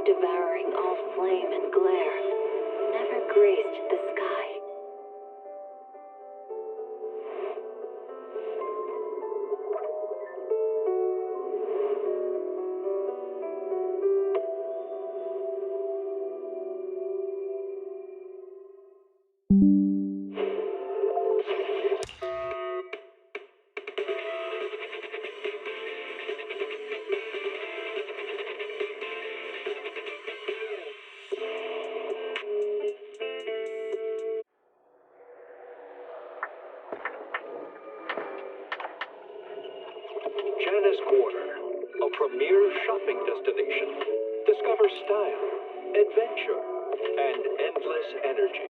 devouring all flame and glare, never graced the sky. Janice Quarter, a premier shopping destination. Discover style, adventure, and endless energy.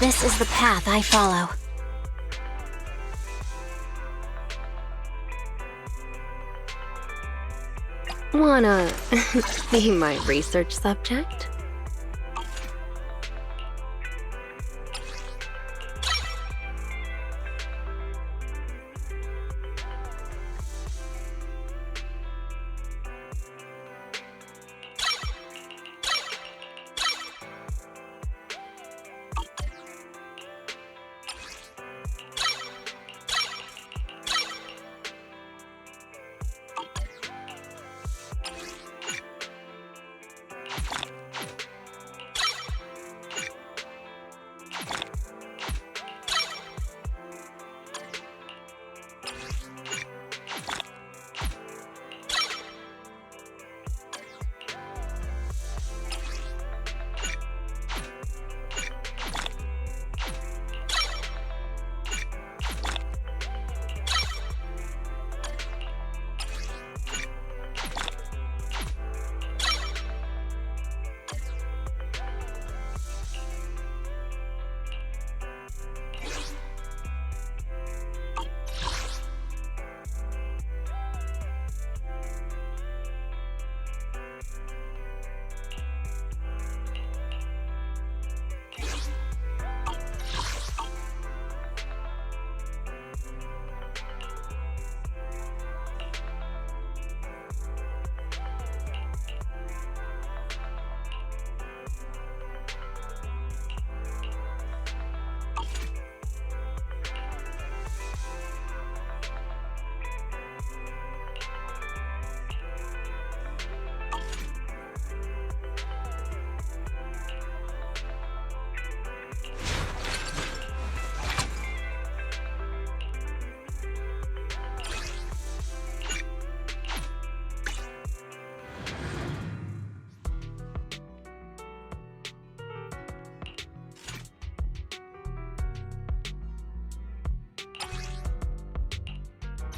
This is the path I follow. Wanna be my research subject?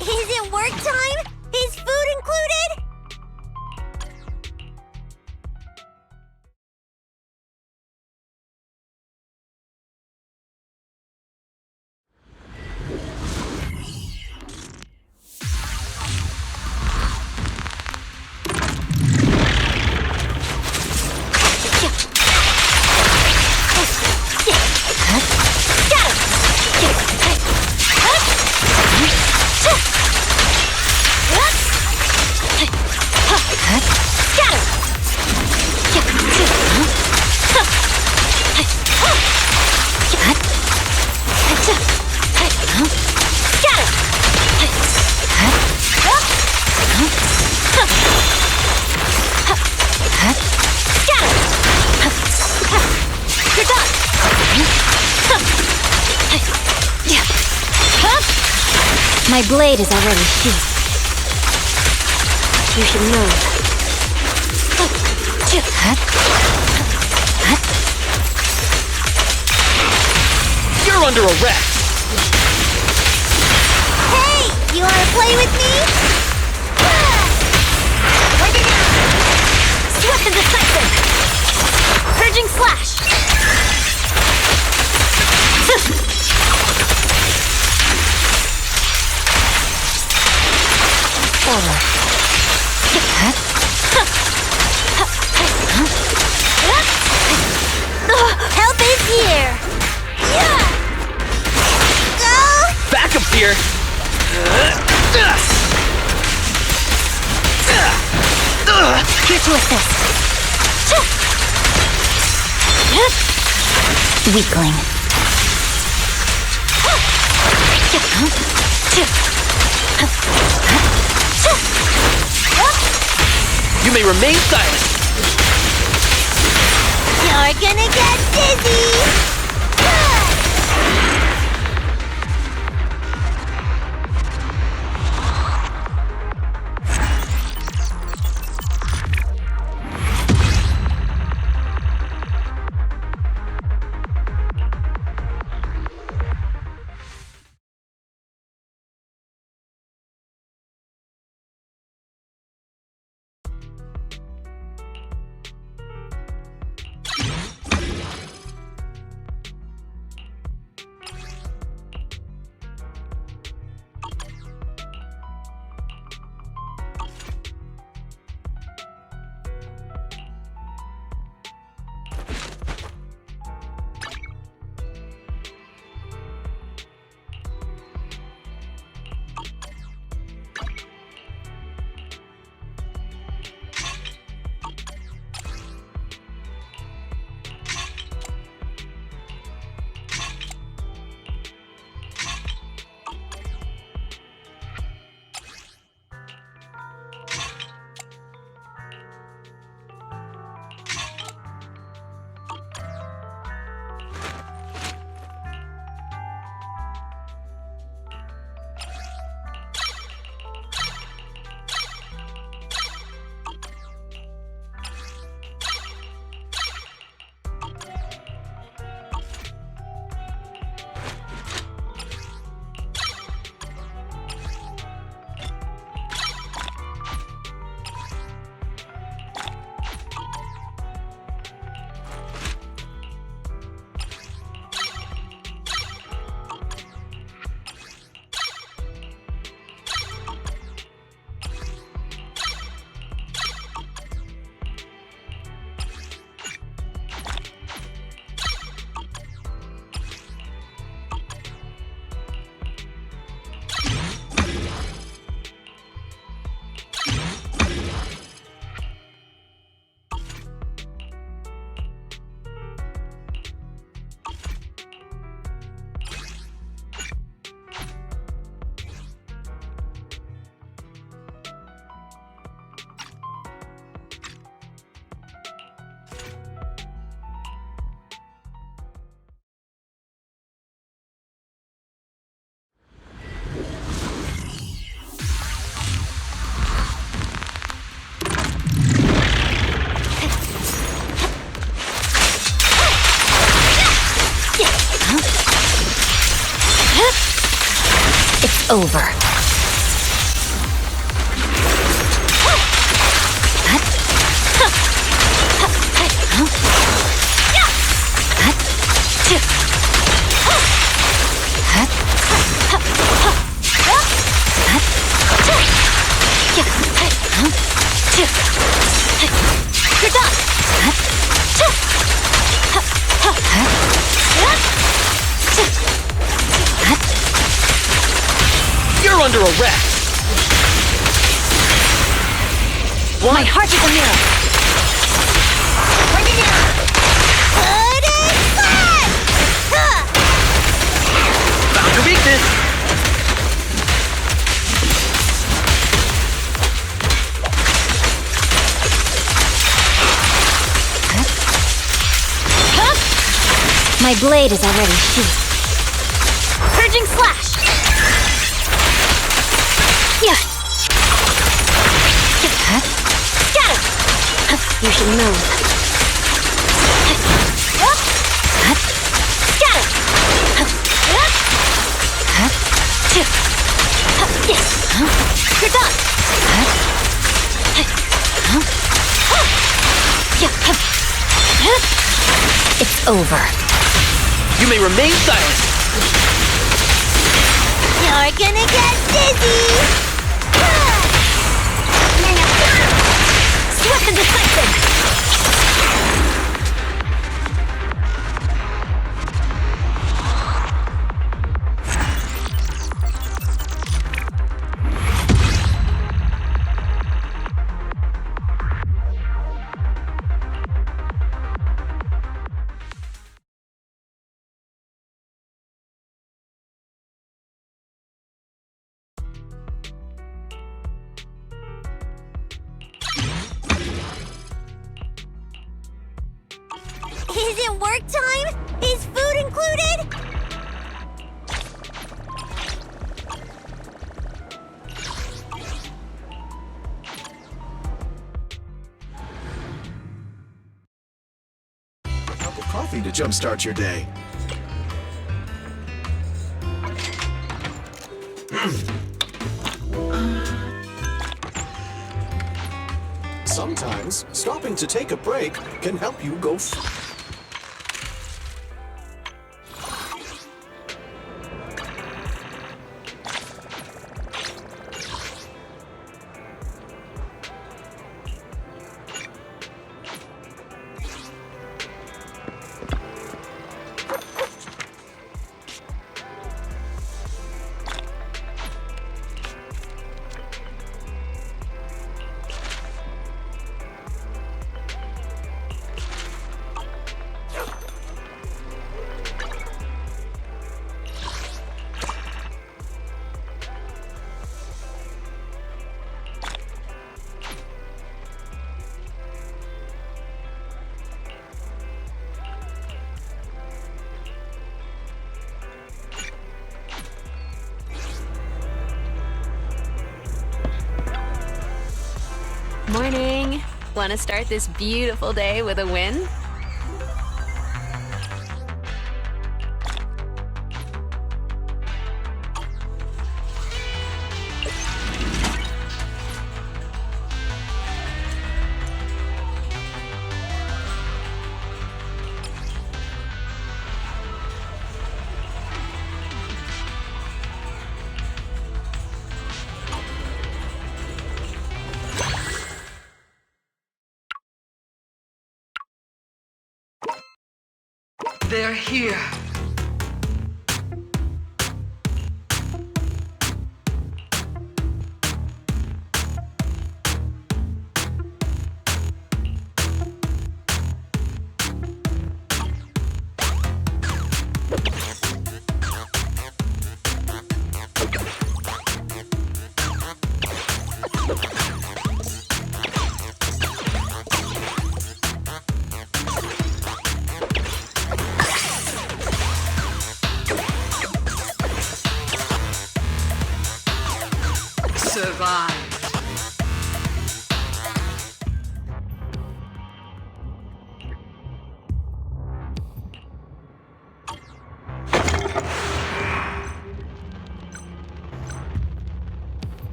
Is it work time? Is food included? My blade is already sheathed. You should know. You're under arrest! Hey, you wanna play with me? Swift and decisive! Purging slash! Forward. Help is here! Go! Backup's here! Here to assist. Weakling. You may remain silent! You're gonna get dizzy! over. You're done! You're under arrest! My heart is a mirror. Bring it down! Put it back! Found your weakness! My blade is already sheathed. Purging slash! Yeah. Scatter! You should move. Scatter! Yes. You're done! It's over. You may remain silent! You're gonna get dizzy! Swift and decisive. Is it work time? Is food included? A cup of coffee to jumpstart your day. Sometimes, stopping to take a break can help you go Morning! Want to start this beautiful day with a win? They're here.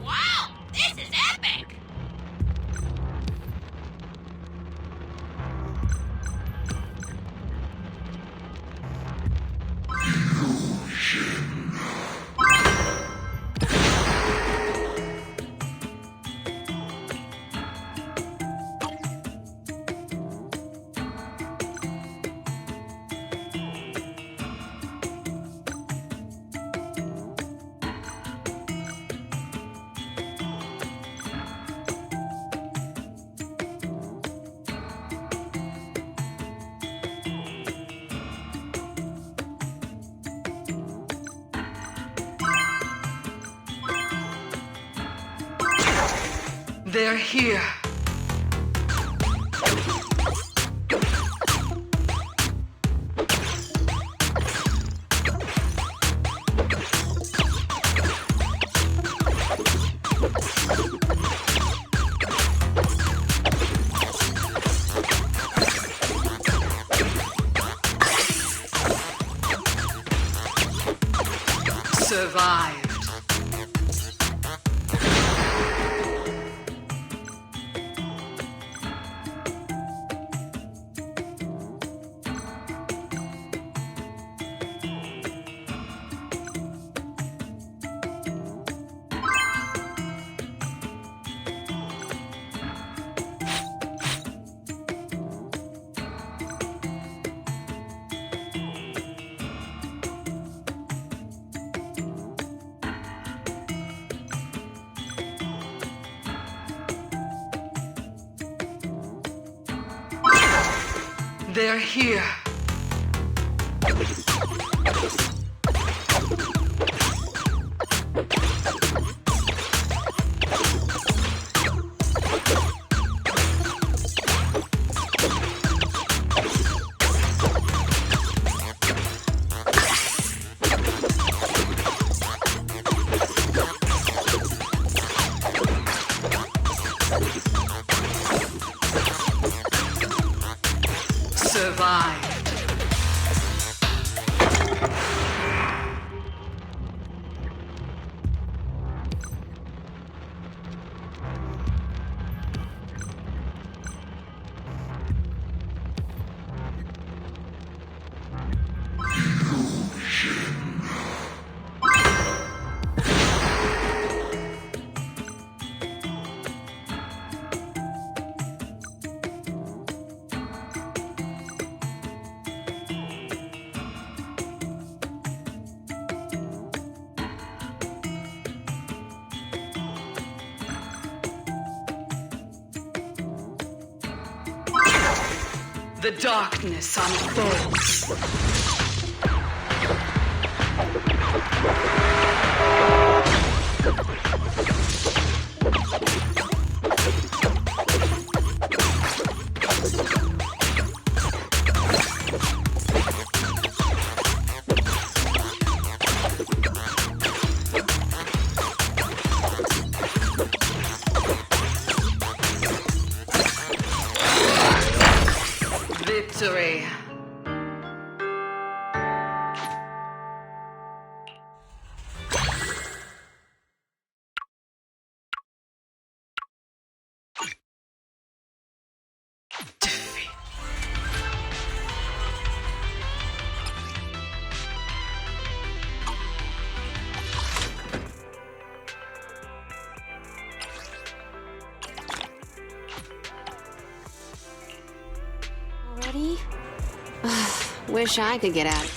Wow, this is epic! They're here. Survived. They're here. Survived. The darkness unfolds. Victory. Defeat. Already? Wish I could get out.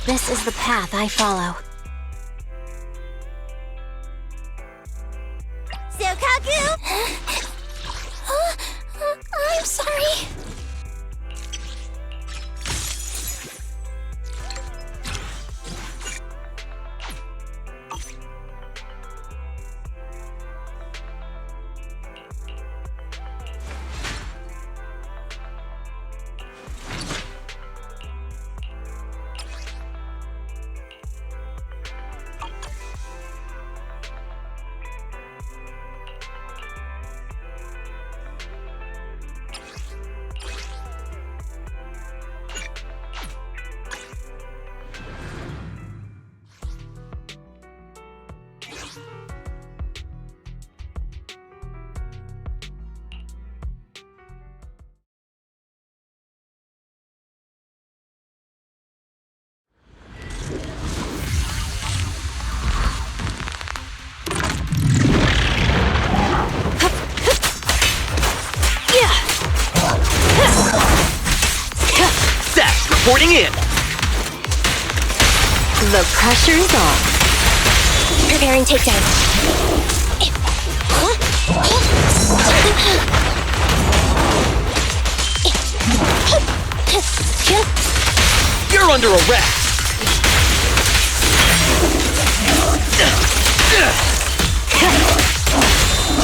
This is the path I follow. Sokaku! I'm sorry. Sash reporting in. The pressure's on. Preparing takedown. You're under arrest.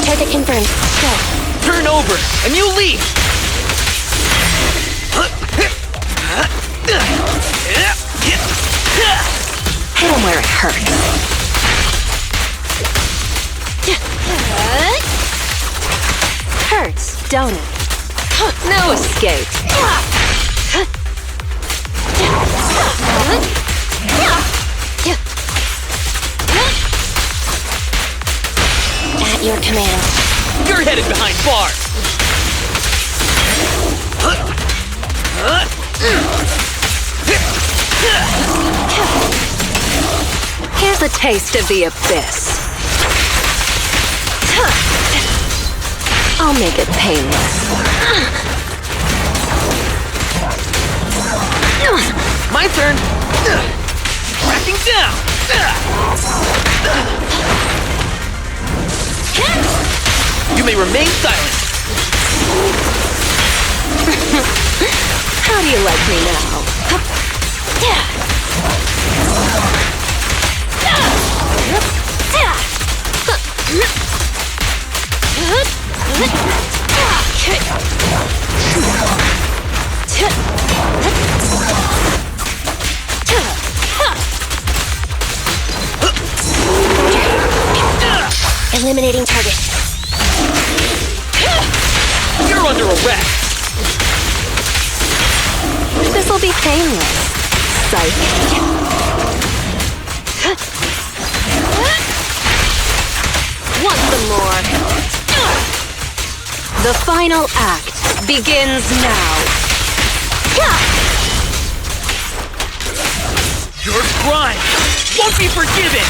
Target confirmed. Go. Turn over and you leave. Hit him where it hurts. Hurts, don't it? No escape. At your command. You're headed behind bars. Here's a taste of the abyss. I'll make it painless. My turn. Cracking down. You may remain silent. How do you like me now? Eliminating target. You're under arrest. This'll be painless. Psychic. Want some more? The final act begins now. Your crime won't be forgiven.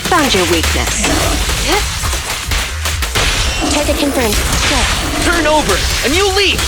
Found your weakness. Target confirmed. Go. Turn over and you leave.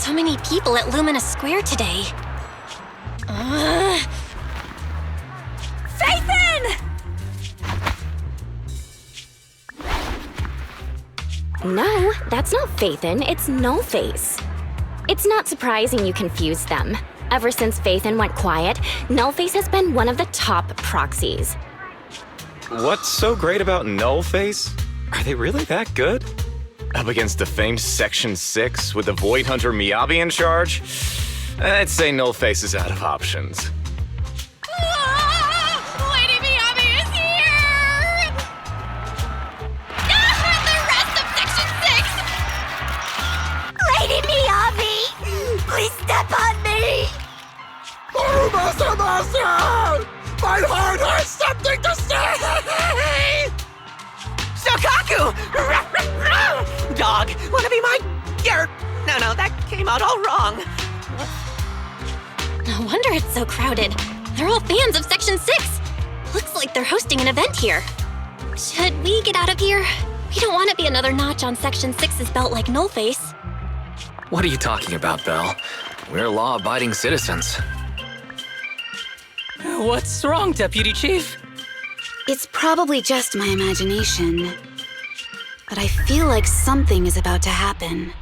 So many people at Lumina Square today. Phaethon! No, that's not Phaethon, it's Nullface. It's not surprising you confused them. Ever since Phaethon went quiet, Nullface has been one of the top proxies. What's so great about Nullface? Are they really that good? Up against the famed Section 6 with the Void Hunter Miyabi in charge? I'd say Nullface is out of options. Lady Miyabi is here! The rest of Section 6! Lady Miyabi! Please step on me! Master! My heart has something to say! Shokaku! Dog, wanna be my... No, that came out all wrong. No wonder it's so crowded. They're all fans of Section 6. Looks like they're hosting an event here. Should we get out of here? We don't want to be another notch on Section 6's belt like Nullface. What are you talking about, Belle? We're law-abiding citizens. What's wrong, Deputy Chief? It's probably just my imagination, but I feel like something is about to happen.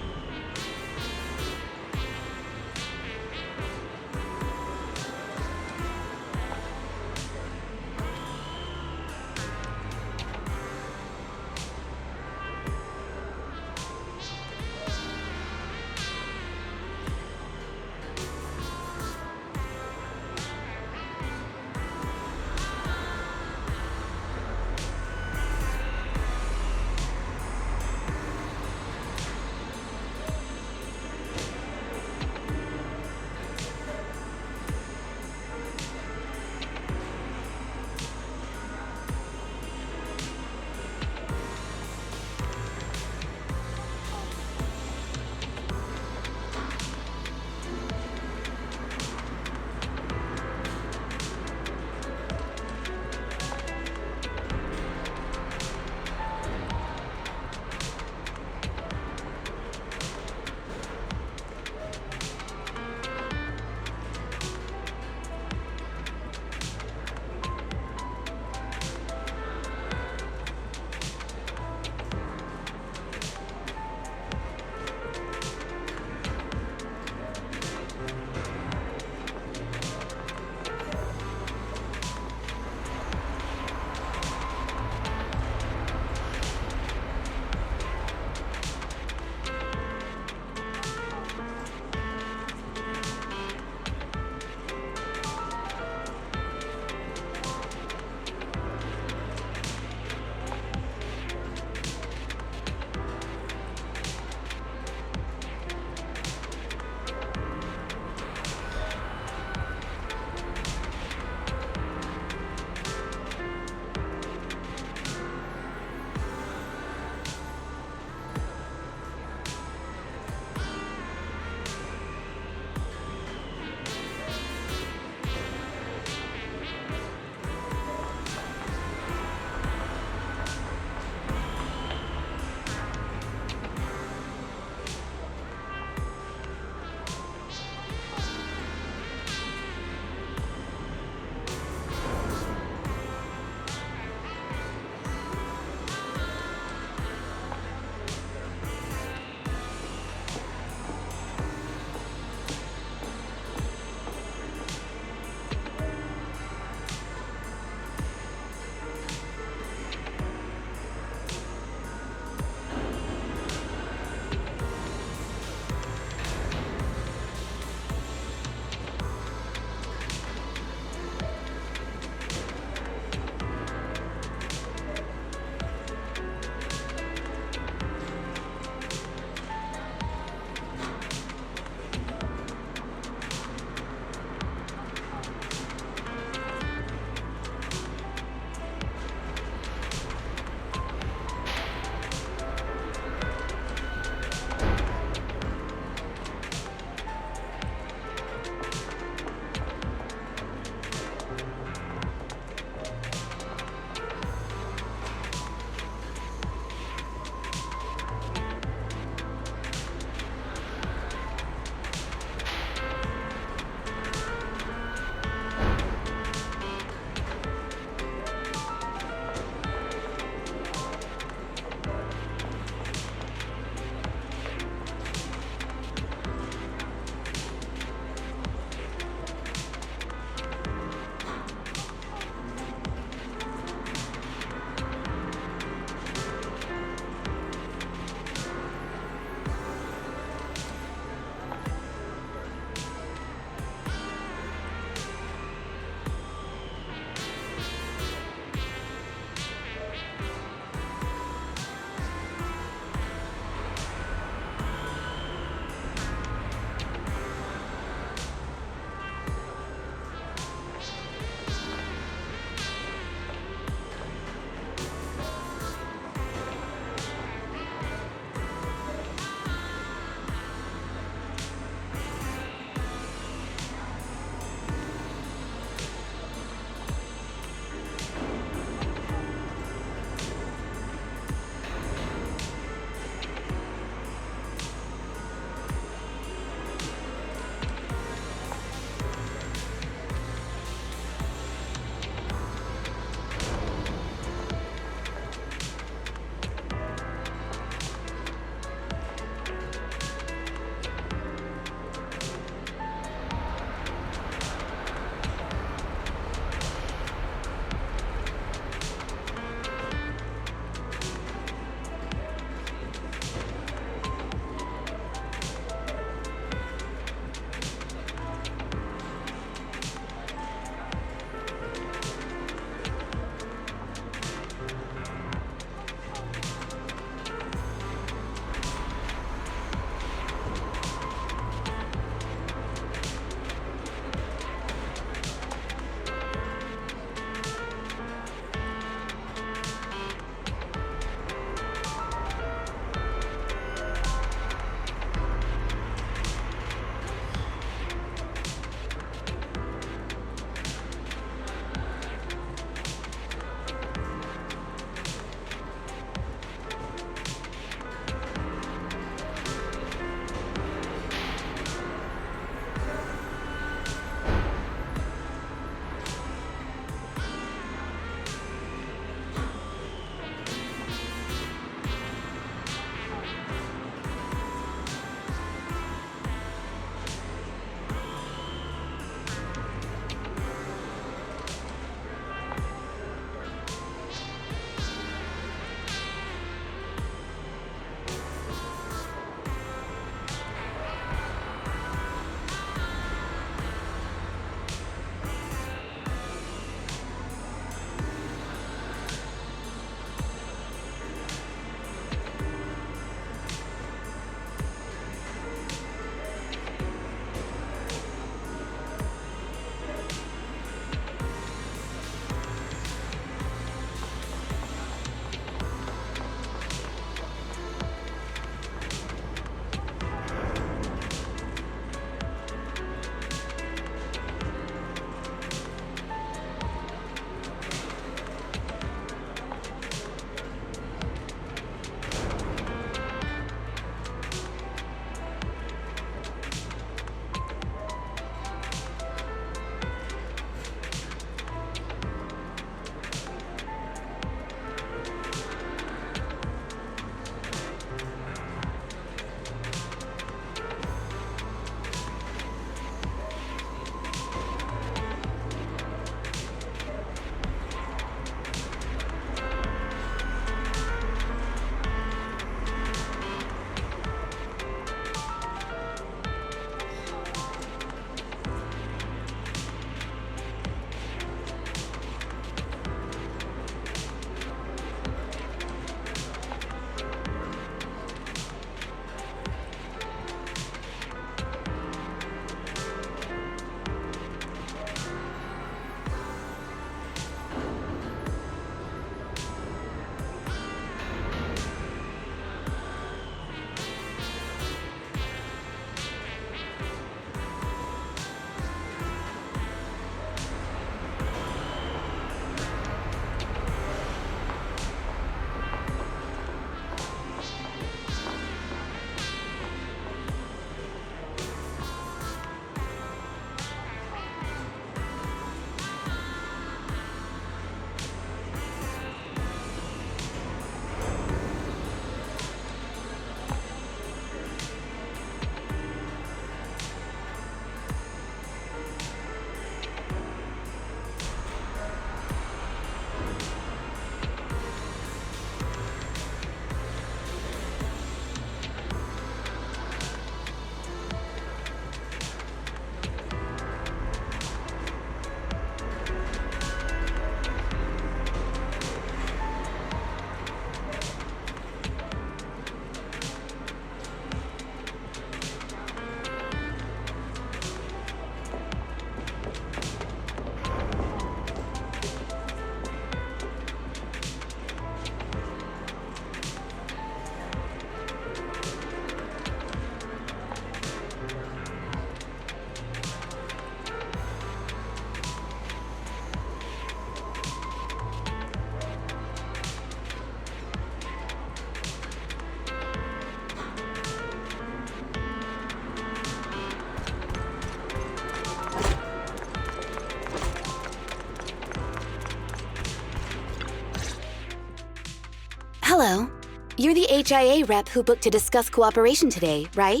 Hello. You're the HIA rep who booked to discuss cooperation today, right?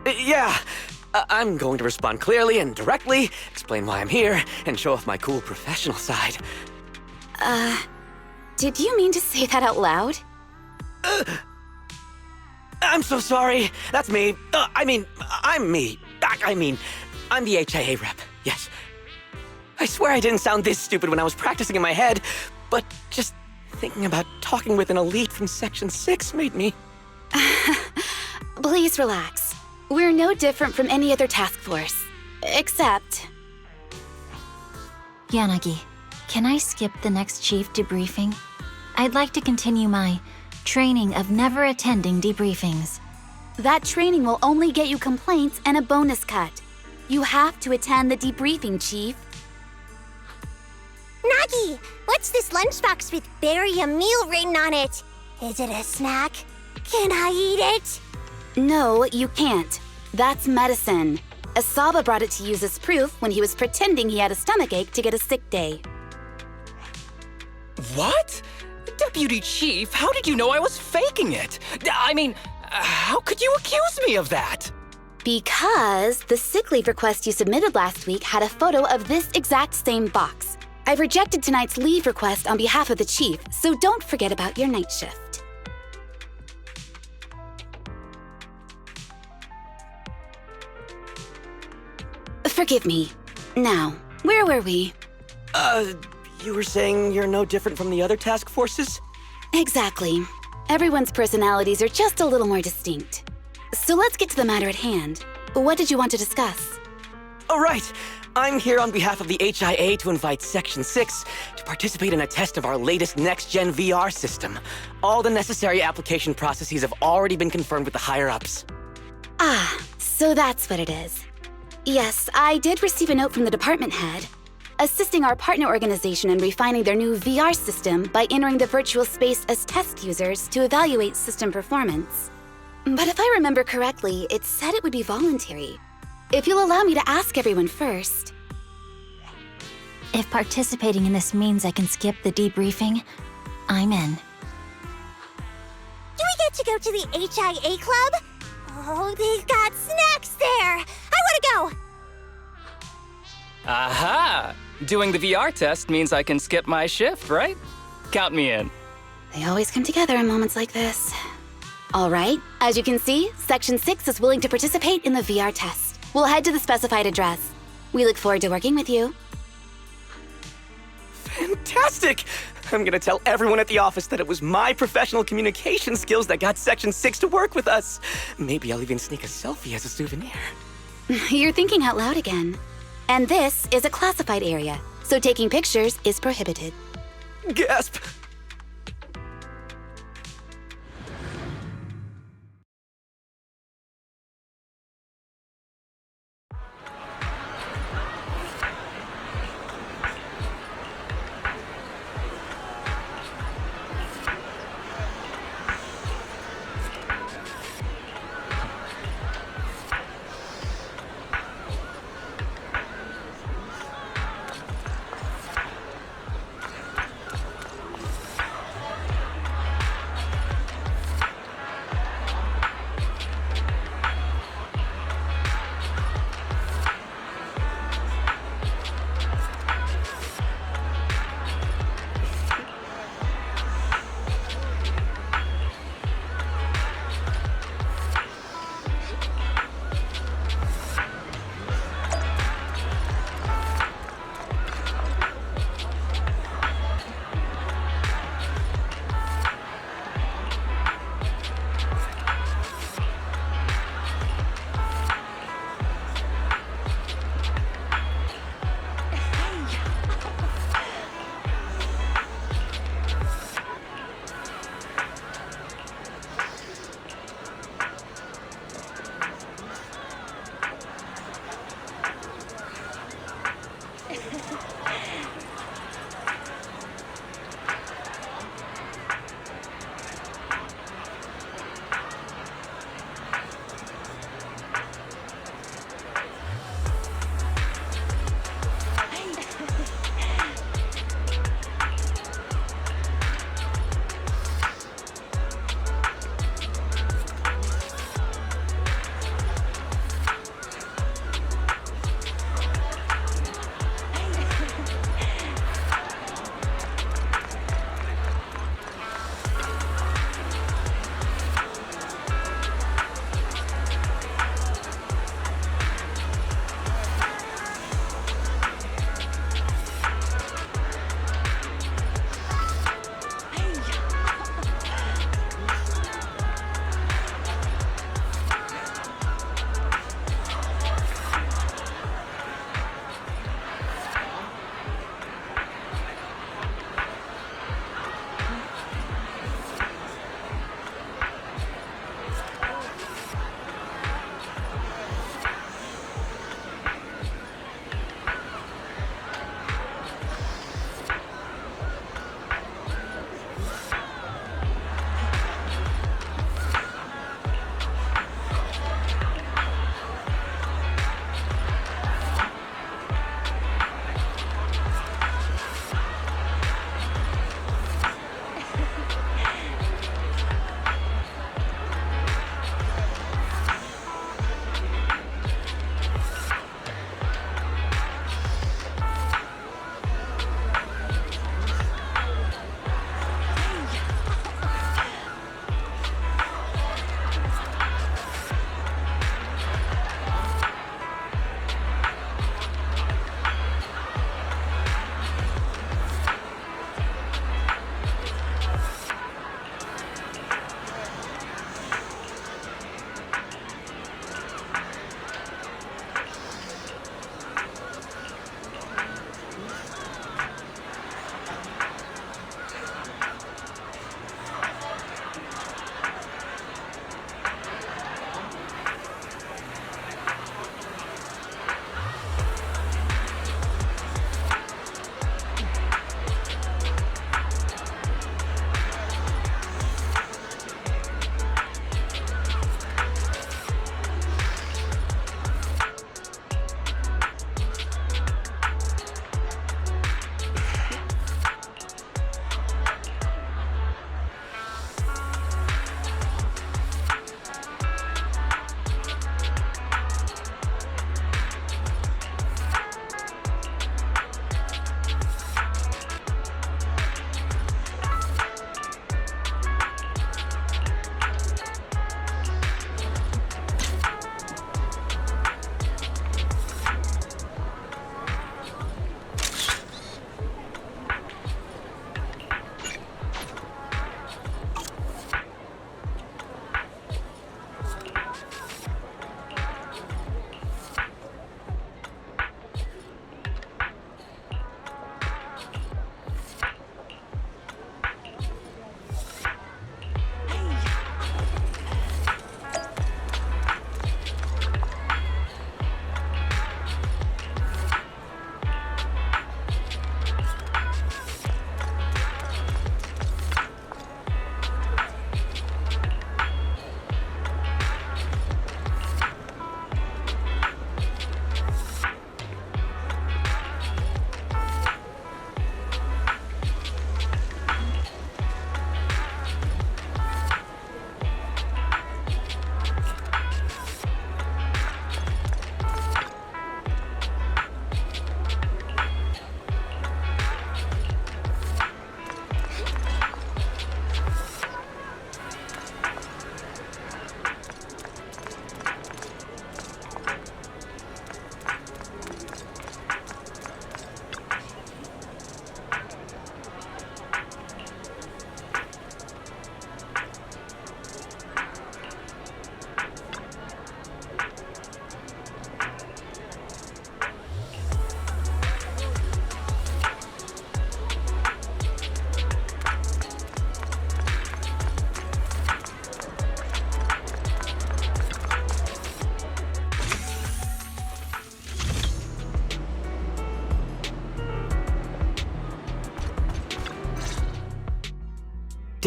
Yeah. I'm going to respond clearly and directly, explain why I'm here, and show off my cool professional side. Did you mean to say that out loud? I'm so sorry. That's me. I'm me. I'm the HIA rep. Yes. I swear I didn't sound this stupid when I was practicing in my head, but just thinking about talking with an elite from Section 6 made me... Please relax. We're no different from any other task force. Except... Yanagi, can I skip the next chief debriefing? I'd like to continue my training of never attending debriefings. That training will only get you complaints and a bonus cut. You have to attend the debriefing, Chief. Nagi, what's this lunchbox with "bury a meal" written on it? Is it a snack? Can I eat it? No, you can't. That's medicine. Asaba brought it to use as proof when he was pretending he had a stomachache to get a sick day. What? Deputy Chief, how did you know I was faking it? I mean, how could you accuse me of that? Because the sick leave request you submitted last week had a photo of this exact same box. I've rejected tonight's leave request on behalf of the Chief, so don't forget about your night shift. Forgive me. Now, where were we? You were saying you're no different from the other task forces? Exactly. Everyone's personalities are just a little more distinct. So let's get to the matter at hand. What did you want to discuss? All right. I'm here on behalf of the HIA to invite Section 6 to participate in a test of our latest next-gen VR system. All the necessary application processes have already been confirmed with the higher-ups. Ah, so that's what it is. Yes, I did receive a note from the department head, assisting our partner organization in refining their new VR system by entering the virtual space as test users to evaluate system performance. But if I remember correctly, it said it would be voluntary. If you'll allow me to ask everyone first. If participating in this means I can skip the debriefing, I'm in. Do we get to go to the HIA club? Oh, they've got snacks there! I want to go! Aha! Doing the VR test means I can skip my shift, right? Count me in. They always come together in moments like this. All right, as you can see, Section 6 is willing to participate in the VR test. We'll head to the specified address. We look forward to working with you. Fantastic! I'm gonna tell everyone at the office that it was my professional communication skills that got Section 6 to work with us. Maybe I'll even sneak a selfie as a souvenir. You're thinking out loud again. And this is a classified area, so taking pictures is prohibited. Gasp!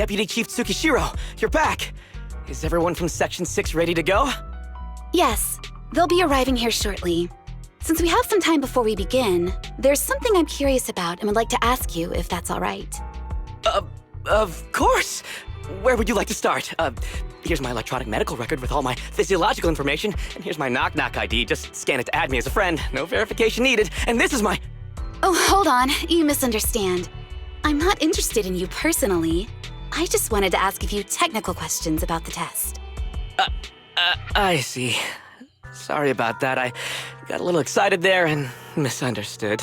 Deputy Chief Tsukishiro, you're back. Is everyone from Section 6 ready to go? Yes, they'll be arriving here shortly. Since we have some time before we begin, there's something I'm curious about and would like to ask you if that's all right. Of course! Where would you like to start? Here's my electronic medical record with all my physiological information, and here's my knock-knock ID. Just scan it to add me as a friend. No verification needed. And this is my... Oh, hold on. You misunderstand. I'm not interested in you personally. I just wanted to ask a few technical questions about the test. I see. Sorry about that. I got a little excited there and misunderstood.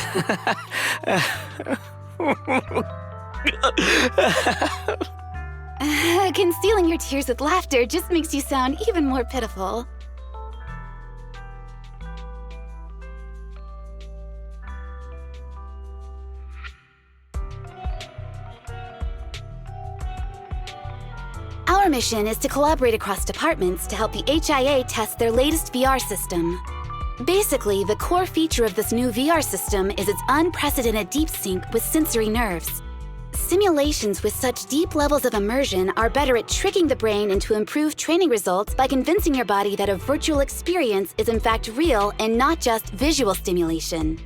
Concealing your tears with laughter just makes you sound even more pitiful. Our mission is to collaborate across departments to help the HIA test their latest VR system. Basically, the core feature of this new VR system is its unprecedented deep sync with sensory nerves. Simulations with such deep levels of immersion are better at tricking the brain into improved training results by convincing your body that a virtual experience is in fact real and not just visual stimulation.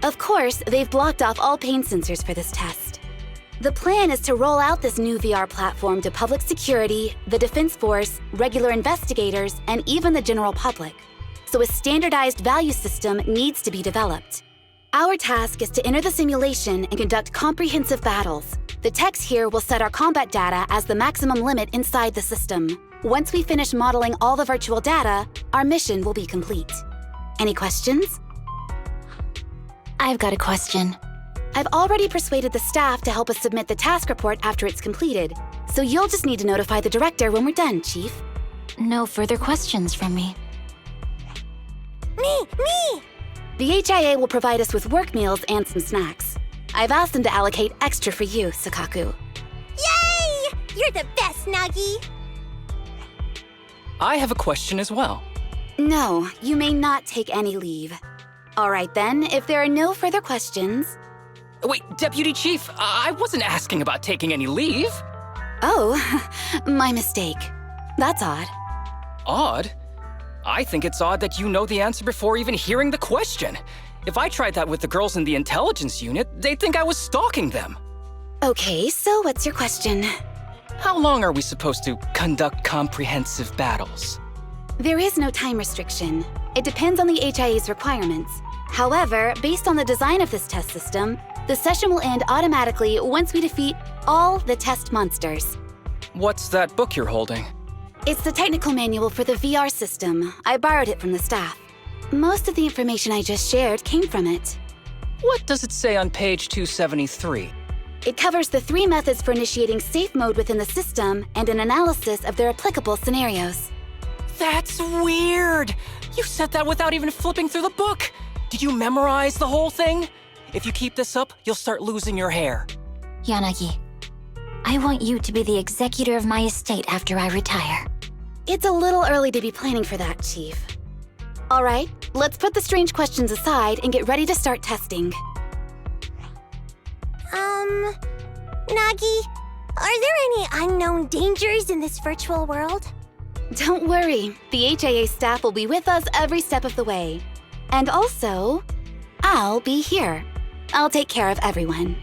Of course, they've blocked off all pain sensors for this test. The plan is to roll out this new VR platform to public security, the Defense Force, regular investigators, and even the general public. So a standardized value system needs to be developed. Our task is to enter the simulation and conduct comprehensive battles. The techs here will set our combat data as the maximum limit inside the system. Once we finish modeling all the virtual data, our mission will be complete. Any questions? I've got a question. I've already persuaded the staff to help us submit the task report after it's completed, so you'll just need to notify the director when we're done, Chief. No further questions from me. Me! The HIA will provide us with work meals and some snacks. I've asked them to allocate extra for you, Sakaku. Yay! You're the best, Nagi! I have a question as well. No, you may not take any leave. All right then, if there are no further questions... Wait, Deputy Chief, I wasn't asking about taking any leave. Oh, my mistake. That's odd. Odd? I think it's odd that you know the answer before even hearing the question. If I tried that with the girls in the intelligence unit, they'd think I was stalking them. Okay, so what's your question? How long are we supposed to conduct comprehensive battles? There is no time restriction. It depends on the HIA's requirements. However, based on the design of this test system, the session will end automatically once we defeat all the test monsters. What's that book you're holding? It's the technical manual for the VR system. I borrowed it from the staff. Most of the information I just shared came from it. What does it say on page 273? It covers the 3 methods for initiating safe mode within the system and an analysis of their applicable scenarios. That's weird! You said that without even flipping through the book! Did you memorize the whole thing? If you keep this up, you'll start losing your hair. Yanagi, I want you to be the executor of my estate after I retire. It's a little early to be planning for that, Chief. All right, let's put the strange questions aside and get ready to start testing. Nagi, are there any unknown dangers in this virtual world? Don't worry, the HIA staff will be with us every step of the way. And also, I'll be here. I'll take care of everyone.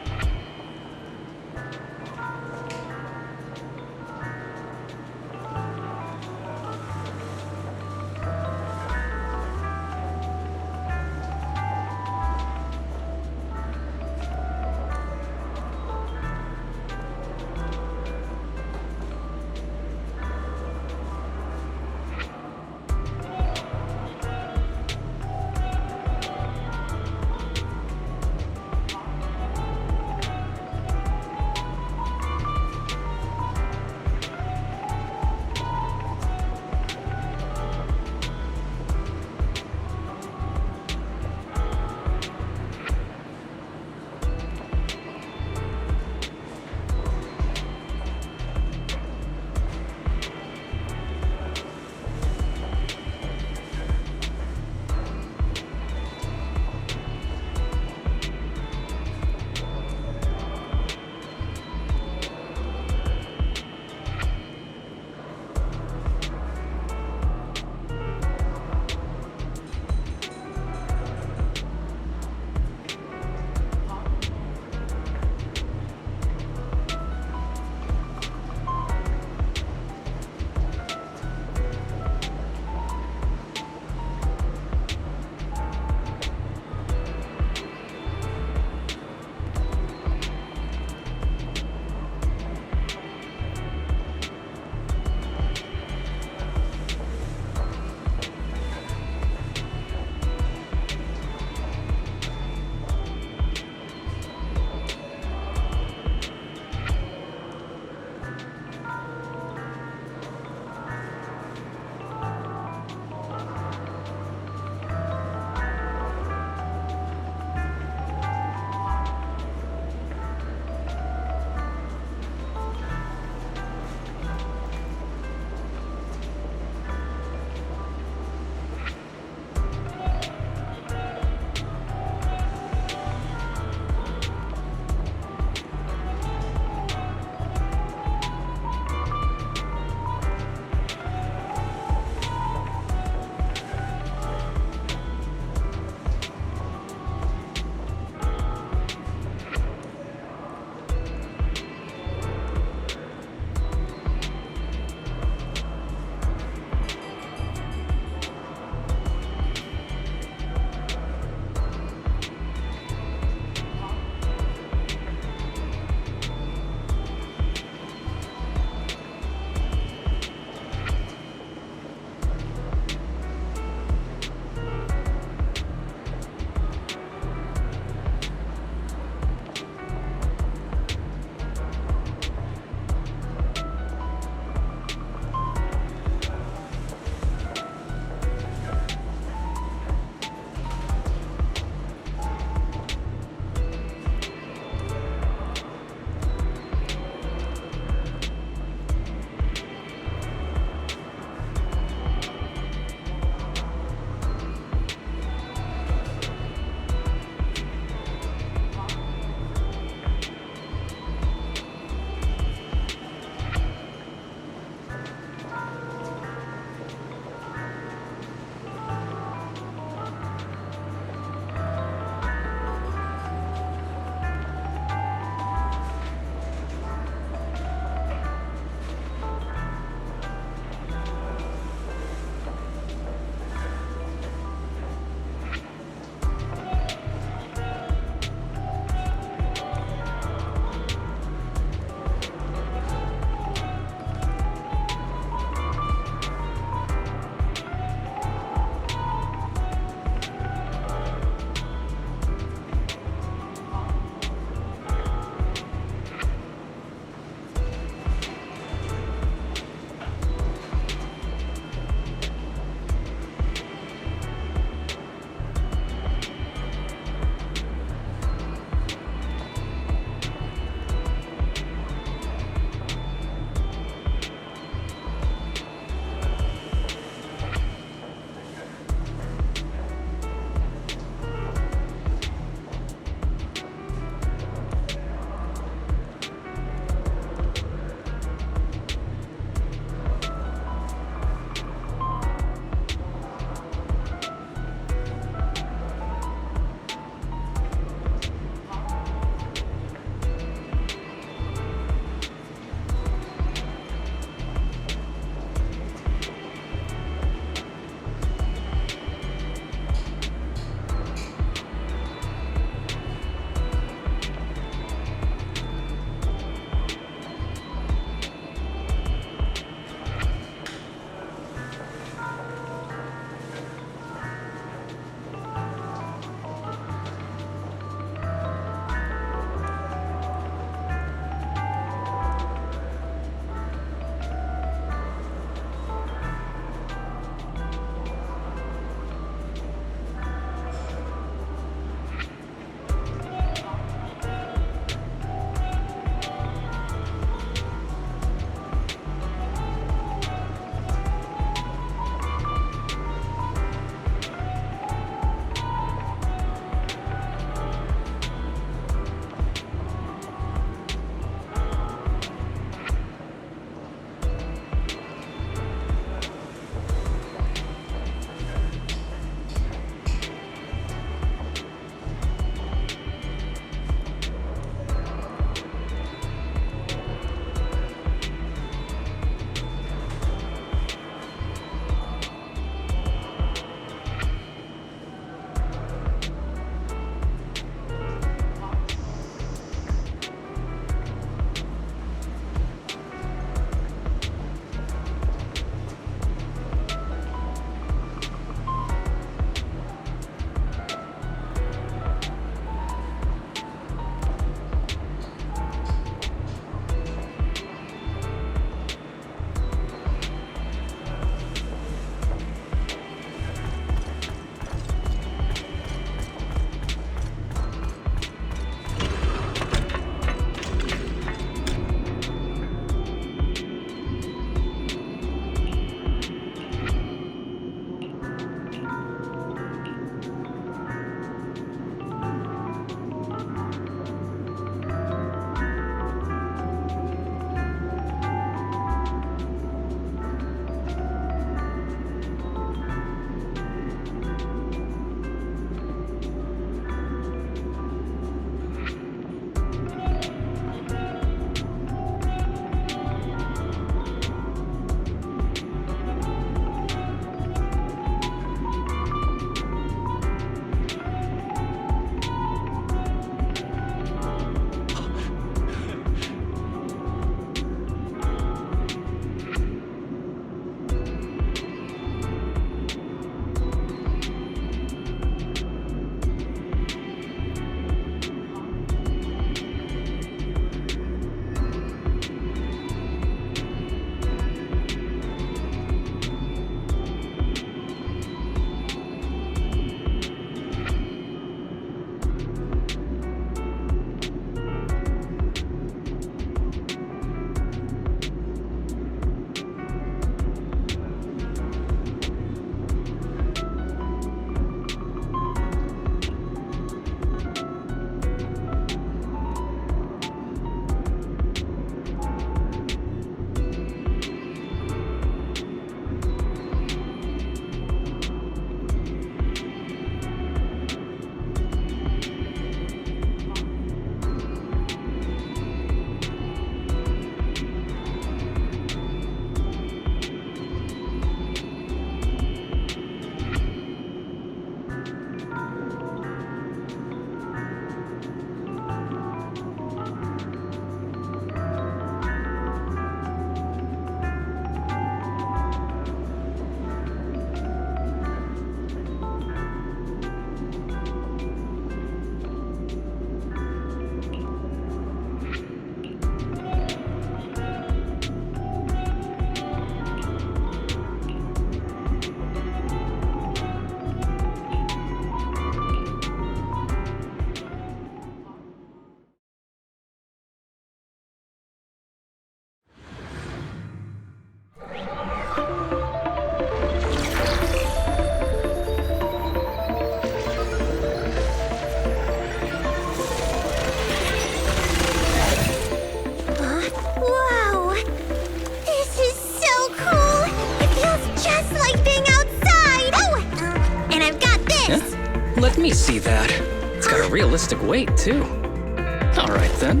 It's got a realistic weight, too. All right, then.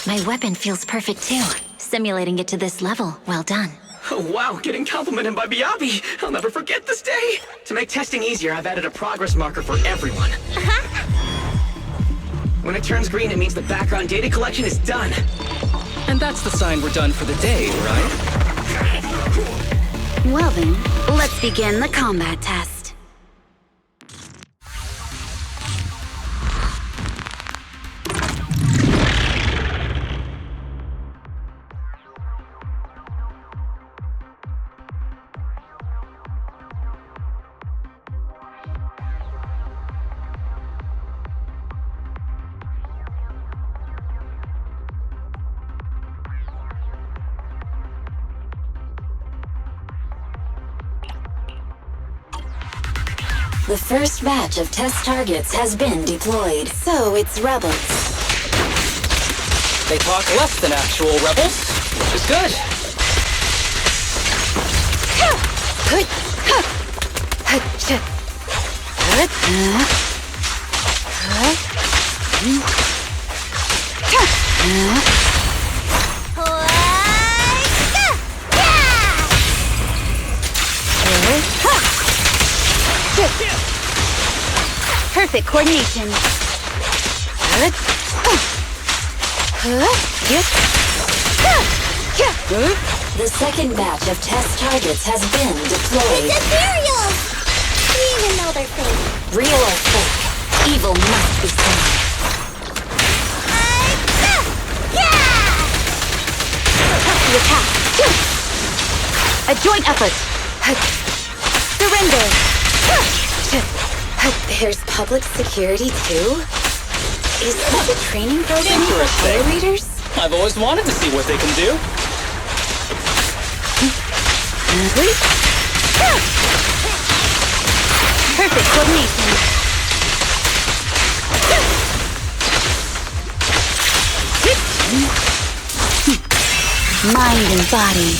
My weapon feels perfect, too. Simulating it to this level, well done. Oh, wow, getting complimented by Miyabi. I'll never forget this day. To make testing easier, I've added a progress marker for everyone. When it turns green, it means the background data collection is done. And that's the sign we're done for the day, right? Well then, let's begin the combat test. The first batch of test targets has been deployed. So it's rebels. They talk less than actual rebels, which is good. Perfect coordination. The second batch of test targets has been deployed. It's Ethereals! We even know they're fake. Real or fake, evil must be seen. The attack. A joint effort. Surrender. There's public security too? Is this a training program for Holo Raiders? I've always wanted to see what they can do. Perfect coordination. Mind and body.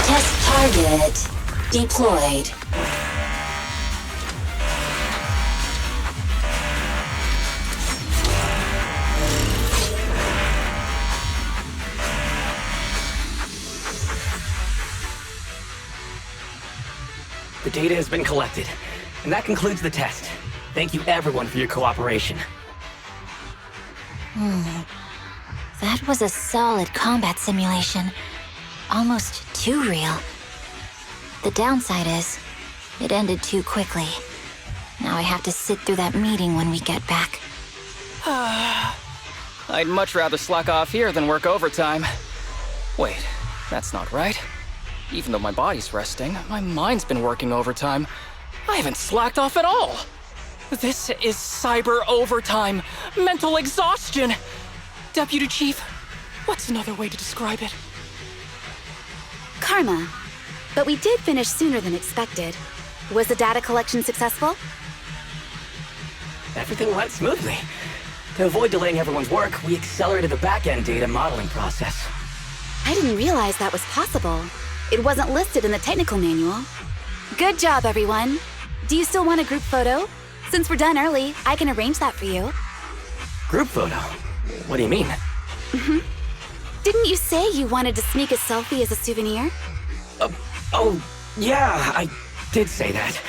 Test target deployed. The data has been collected, and that concludes the test. Thank you everyone for your cooperation. That was a solid combat simulation. Almost too real. The downside is, it ended too quickly. Now I have to sit through that meeting when we get back. I'd much rather slack off here than work overtime. Wait, that's not right. Even though my body's resting, my mind's been working overtime. I haven't slacked off at all. This is cyber overtime. Mental exhaustion. Deputy Chief, what's another way to describe it? Karma. But we did finish sooner than expected. Was the data collection successful? Everything went smoothly. To avoid delaying everyone's work, we accelerated the back-end data modeling process. I didn't realize that was possible. It wasn't listed in the technical manual. Good job, everyone. Do you still want a group photo? Since we're done early, I can arrange that for you. Group photo? What do you mean? Didn't you say you wanted to sneak a selfie as a souvenir? Oh, yeah, I did say that.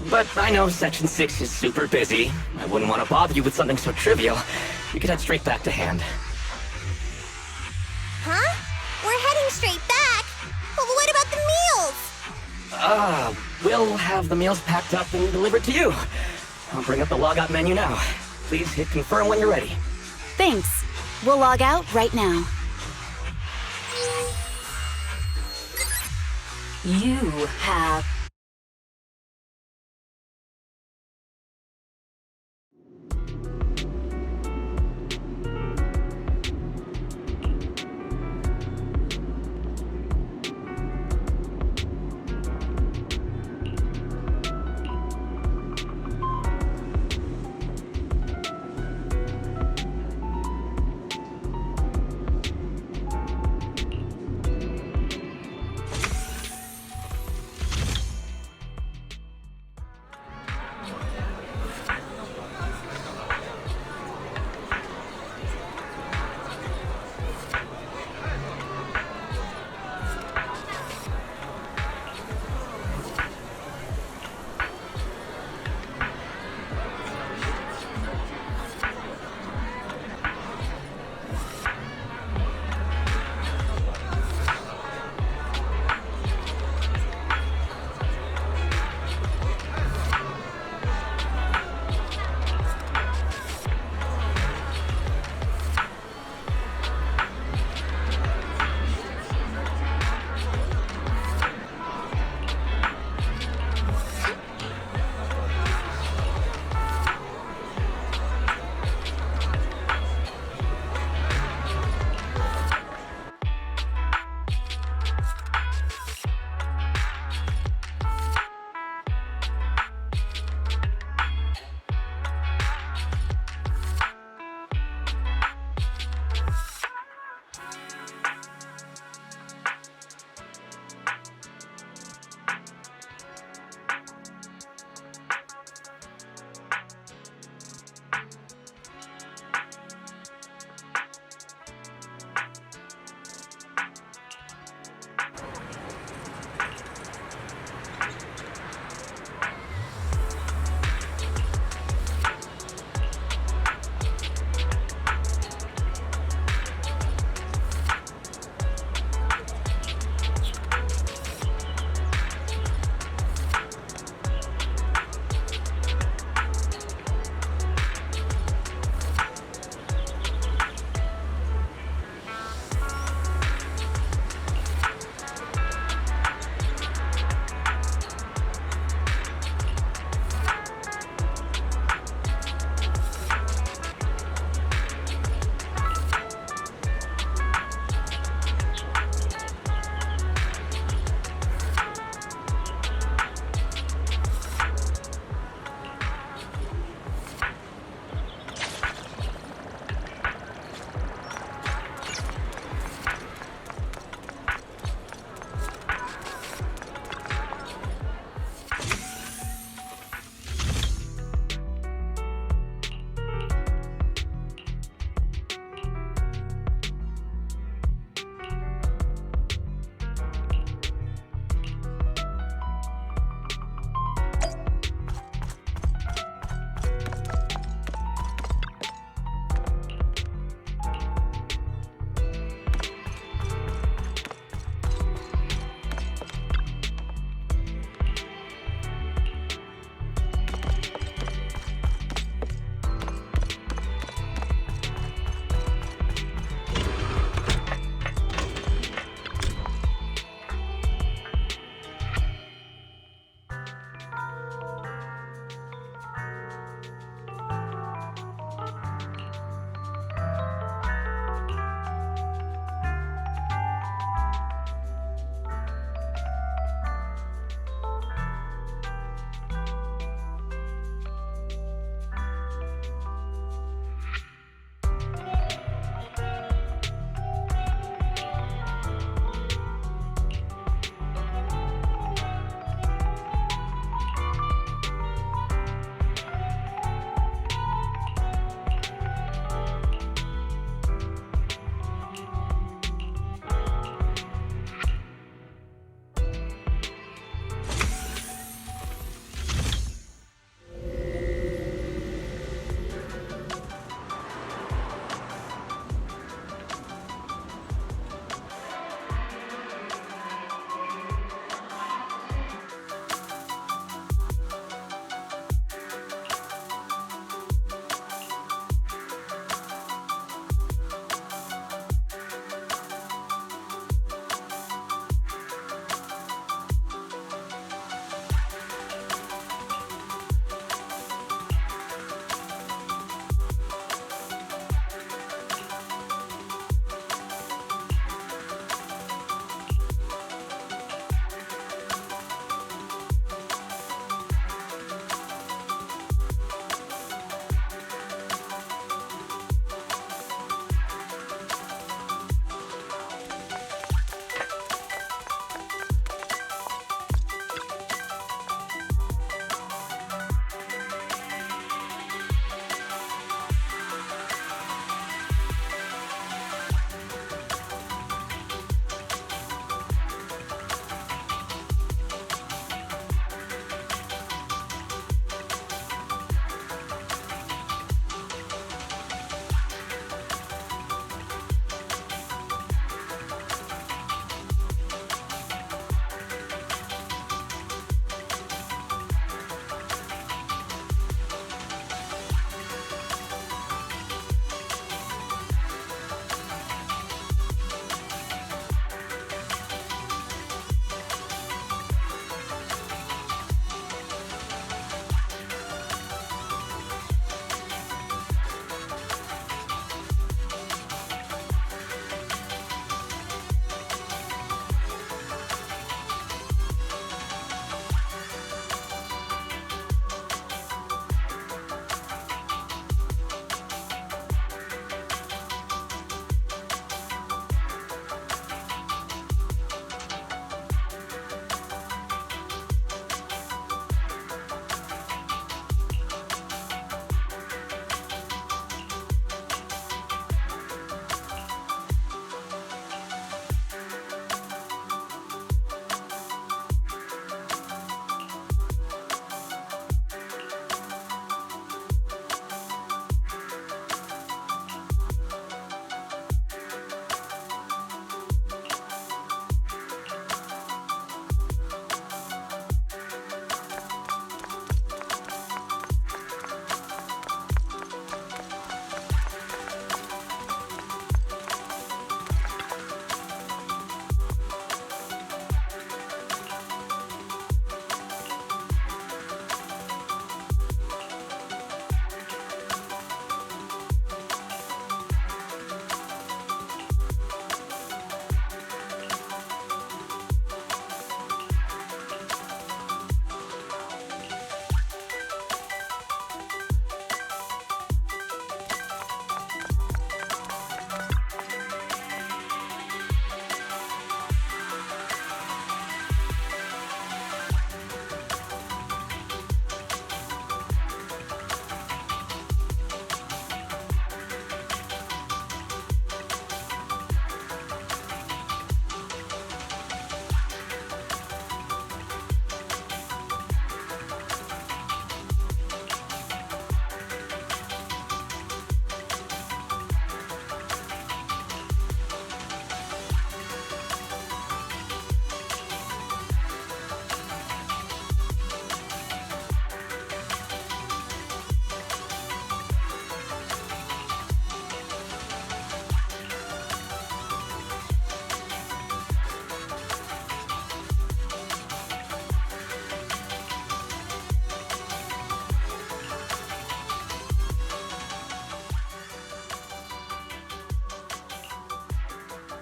But I know Section 6 is super busy. I wouldn't want to bother you with something so trivial. We could head straight back to hand. Huh? We're heading straight back? Well, what about the meals? We'll have the meals packed up and delivered to you. I'll bring up the logout menu now. Please hit confirm when you're ready. Thanks. We'll log out right now. You have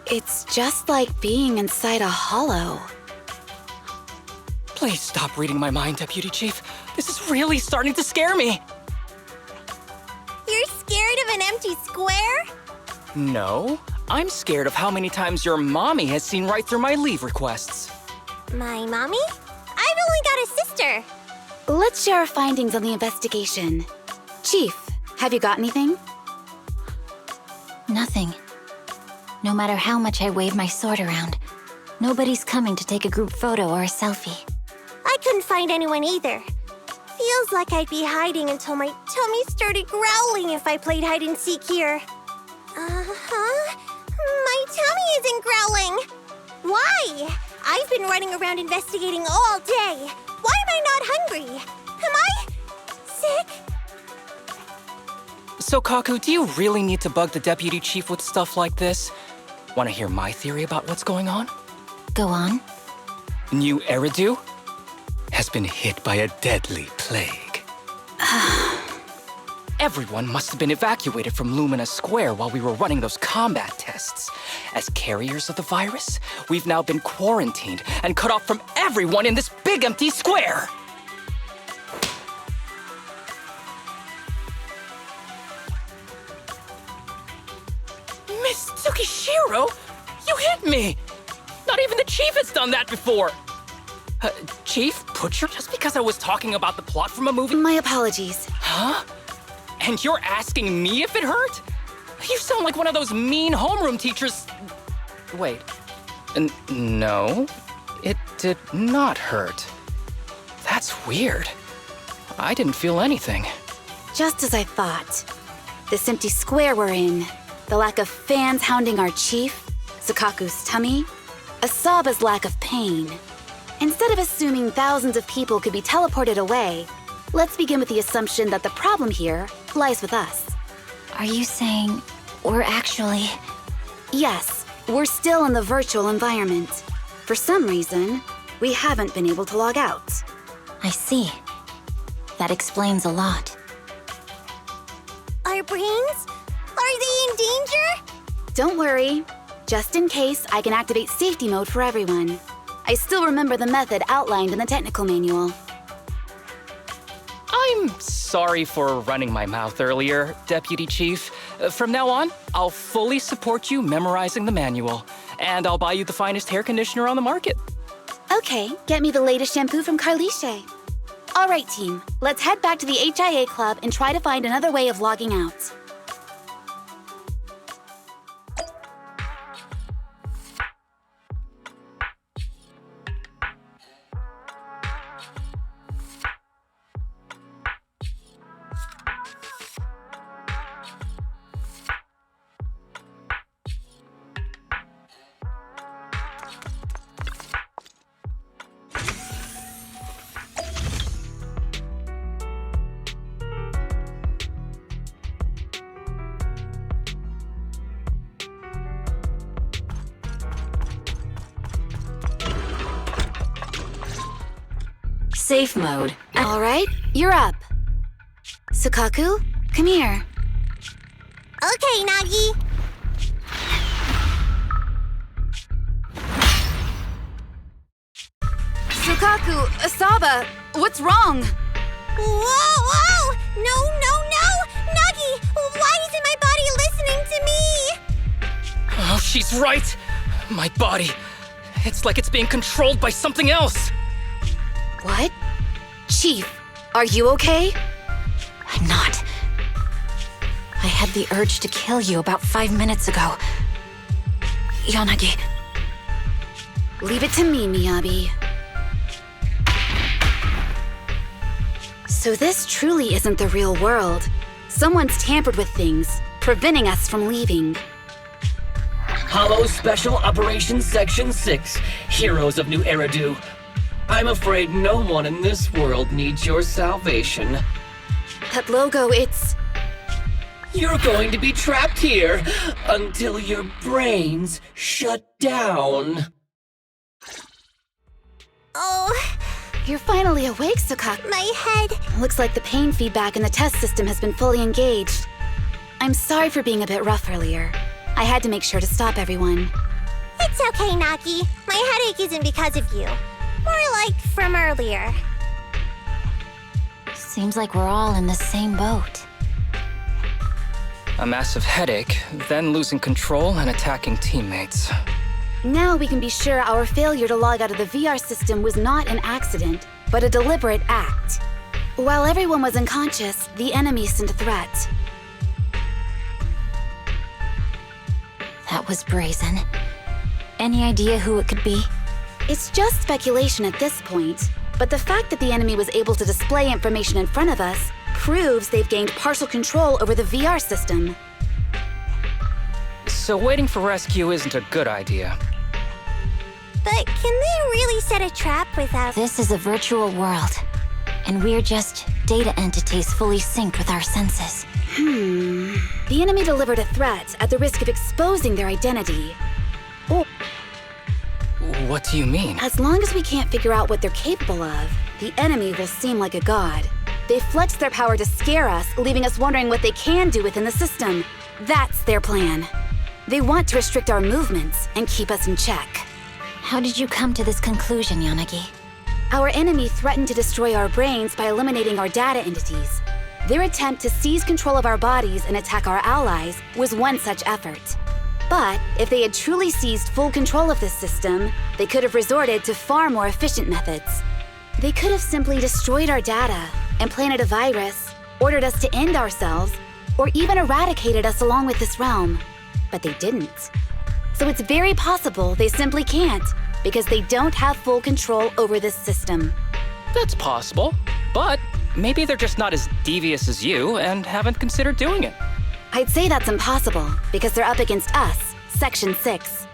It's just like being inside a hollow. Please stop reading my mind, Deputy Chief. This is really starting to scare me. You're scared of an empty square? No, I'm scared of how many times your mommy has seen right through my leave requests. My mommy? I've only got a sister. Let's share our findings on the investigation. Chief, have you got anything? Nothing. No matter how much I wave my sword around, nobody's coming to take a group photo or a selfie. I couldn't find anyone either. Feels like I'd be hiding until my tummy started growling if I played hide and seek here. My tummy isn't growling. Why? I've been running around investigating all day. Why am I not hungry? Am I sick? So, Kaku, do you really need to bug the Deputy Chief with stuff like this? Want to hear my theory about what's going on? Go on. New Eridu has been hit by a deadly plague. Everyone must have been evacuated from Lumina Square while we were running those combat tests. As carriers of the virus, we've now been quarantined and cut off from everyone in this big empty square. Miss Tsukishiro, you hit me! Not even the Chief has done that before! Chief, Butcher, just because I was talking about the plot from a movie— My apologies. Huh? And you're asking me if it hurt? You sound like one of those mean homeroom teachers— Wait. No, it did not hurt. That's weird. I didn't feel anything. Just as I thought. This empty square we're in, the lack of fans hounding our chief, Sukaku's tummy, Asaba's lack of pain. Instead of assuming thousands of people could be teleported away, let's begin with the assumption that the problem here lies with us. Are you saying we're actually... Yes, we're still in the virtual environment. For some reason, we haven't been able to log out. I see. That explains a lot. Our brains? Are they in danger? Don't worry. Just in case, I can activate safety mode for everyone. I still remember the method outlined in the technical manual. I'm sorry for running my mouth earlier, Deputy Chief. From now on, I'll fully support you memorizing the manual, and I'll buy you the finest hair conditioner on the market. Okay, get me the latest shampoo from Carliche. All right, team, let's head back to the HIA Club and try to find another way of logging out. Safe mode. All right, you're up. Sukaku, come here. Okay, Nagi. Sukaku, Asaba, what's wrong? Whoa! No! Nagi, why isn't my body listening to me? Oh, she's right. My body. It's like it's being controlled by something else. What? Chief, are you okay? I'm not. I had the urge to kill you about 5 minutes ago. Yanagi. Leave it to me, Miyabi. So this truly isn't the real world. Someone's tampered with things, preventing us from leaving. Hollow Special Operations Section 6, Heroes of New Eridu. I'm afraid no one in this world needs your salvation. That logo, it's... You're going to be trapped here until your brains shut down. Oh... You're finally awake, Sukaku. My head... Looks like the pain feedback in the test system has been fully engaged. I'm sorry for being a bit rough earlier. I had to make sure to stop everyone. It's okay, Nagi. My headache isn't because of you. More like from earlier. Seems like we're all in the same boat. A massive headache, then losing control and attacking teammates. Now we can be sure our failure to log out of the VR system was not an accident, but a deliberate act. While everyone was unconscious, the enemy sent a threat. That was brazen. Any idea who it could be? It's just speculation at this point, but the fact that the enemy was able to display information in front of us proves they've gained partial control over the VR system. So waiting for rescue isn't a good idea. But can they really set a trap without... This is a virtual world, and we're just data entities fully synced with our senses. The enemy delivered a threat at the risk of exposing their identity. Or, What do you mean? as long as we can't figure out what they're capable of, the enemy will seem like a god. They flex their power to scare us, leaving us wondering what they can do within the system. That's their plan. They want to restrict our movements and keep us in check. How did you come to this conclusion, Yanagi? Our enemy threatened to destroy our brains by eliminating our data entities. Their attempt to seize control of our bodies and attack our allies was one such effort. But if they had truly seized full control of this system, they could have resorted to far more efficient methods. They could have simply destroyed our data, implanted a virus, ordered us to end ourselves, or even eradicated us along with this realm. But they didn't. So it's very possible they simply can't, because they don't have full control over this system. That's possible, but maybe they're just not as devious as you and haven't considered doing it. I'd say that's impossible, because they're up against us, Section 6.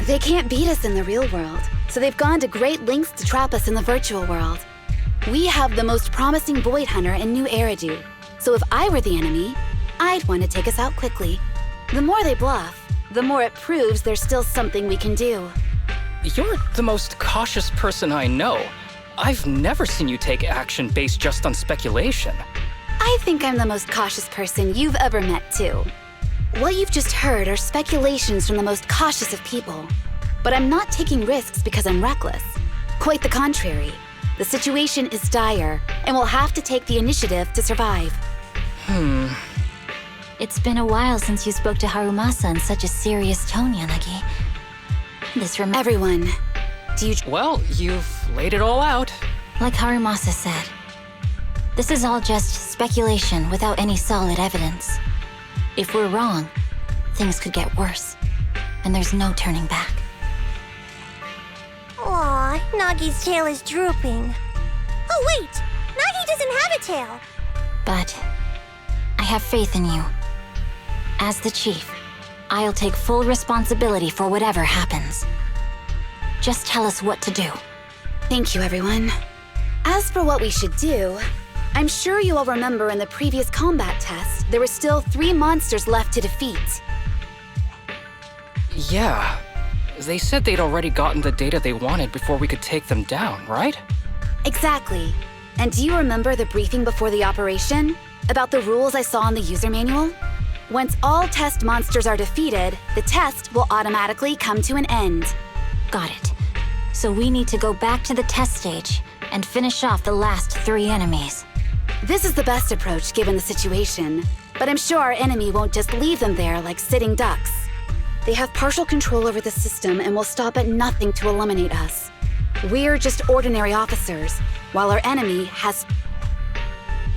They can't beat us in the real world, so they've gone to great lengths to trap us in the virtual world. We have the most promising Void Hunter in New Eridu, so if I were the enemy, I'd want to take us out quickly. The more they bluff, the more it proves there's still something we can do. You're the most cautious person I know. I've never seen you take action based just on speculation. I think I'm the most cautious person you've ever met, too. What you've just heard are speculations from the most cautious of people. But I'm not taking risks because I'm reckless. Quite the contrary. The situation is dire, and we'll have to take the initiative to survive. It's been a while since you spoke to Harumasa in such a serious tone, Yanagi. Everyone, do you... Well, you've laid it all out. Like Harumasa said, this is all just speculation without any solid evidence. If we're wrong, things could get worse, and there's no turning back. Aw, Nagi's tail is drooping. Oh wait, Nagi doesn't have a tail. But I have faith in you. As the chief, I'll take full responsibility for whatever happens. Just tell us what to do. Thank you, everyone. As for what we should do, I'm sure you all remember in the previous combat test, there were still 3 monsters left to defeat. Yeah. They said they'd already gotten the data they wanted before we could take them down, right? Exactly. And do you remember the briefing before the operation? About the rules I saw in the user manual? Once all test monsters are defeated, the test will automatically come to an end. Got it. So we need to go back to the test stage and finish off the last 3 enemies. This is the best approach given the situation, but I'm sure our enemy won't just leave them there like sitting ducks. They have partial control over the system and will stop at nothing to eliminate us. We're just ordinary officers, while our enemy has...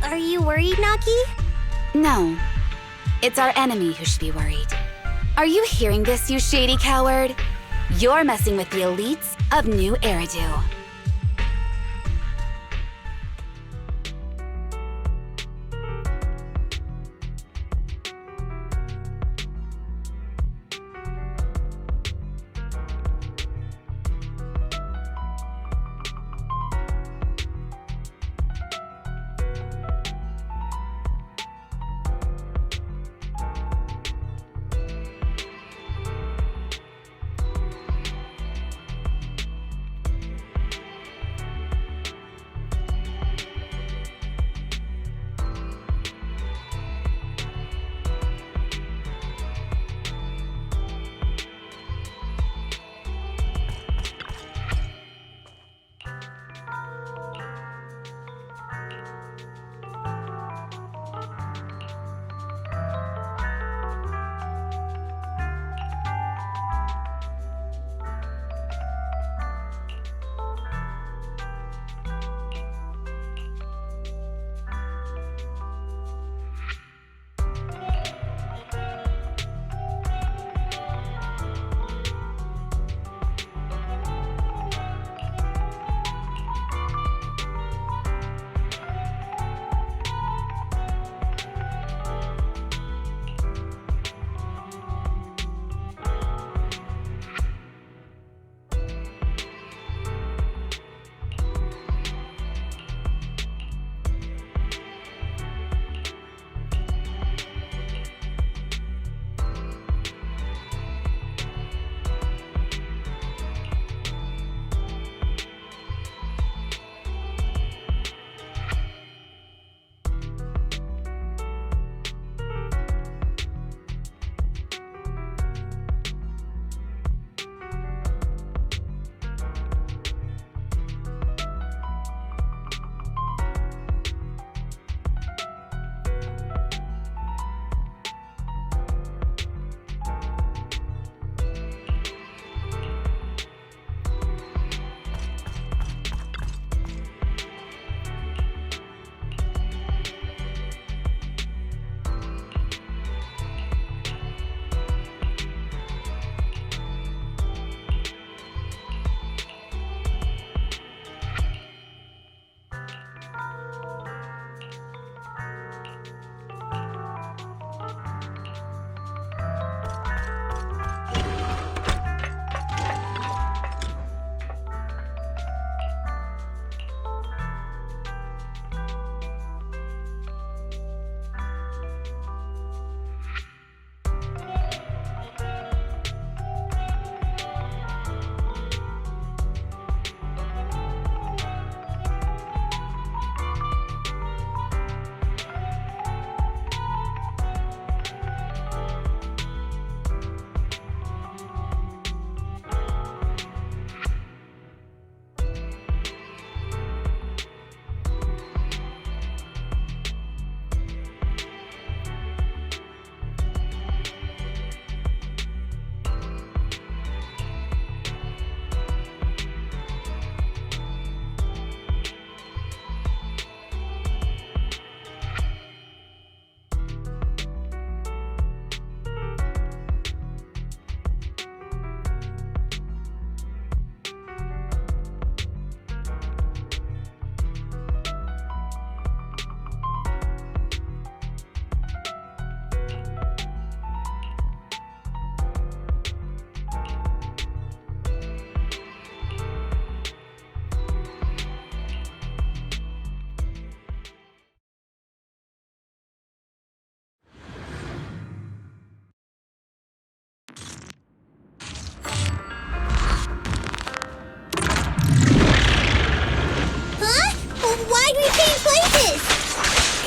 Are you worried, Nagi? No. It's our enemy who should be worried. Are you hearing this, you shady coward? You're messing with the elites of New Eridu.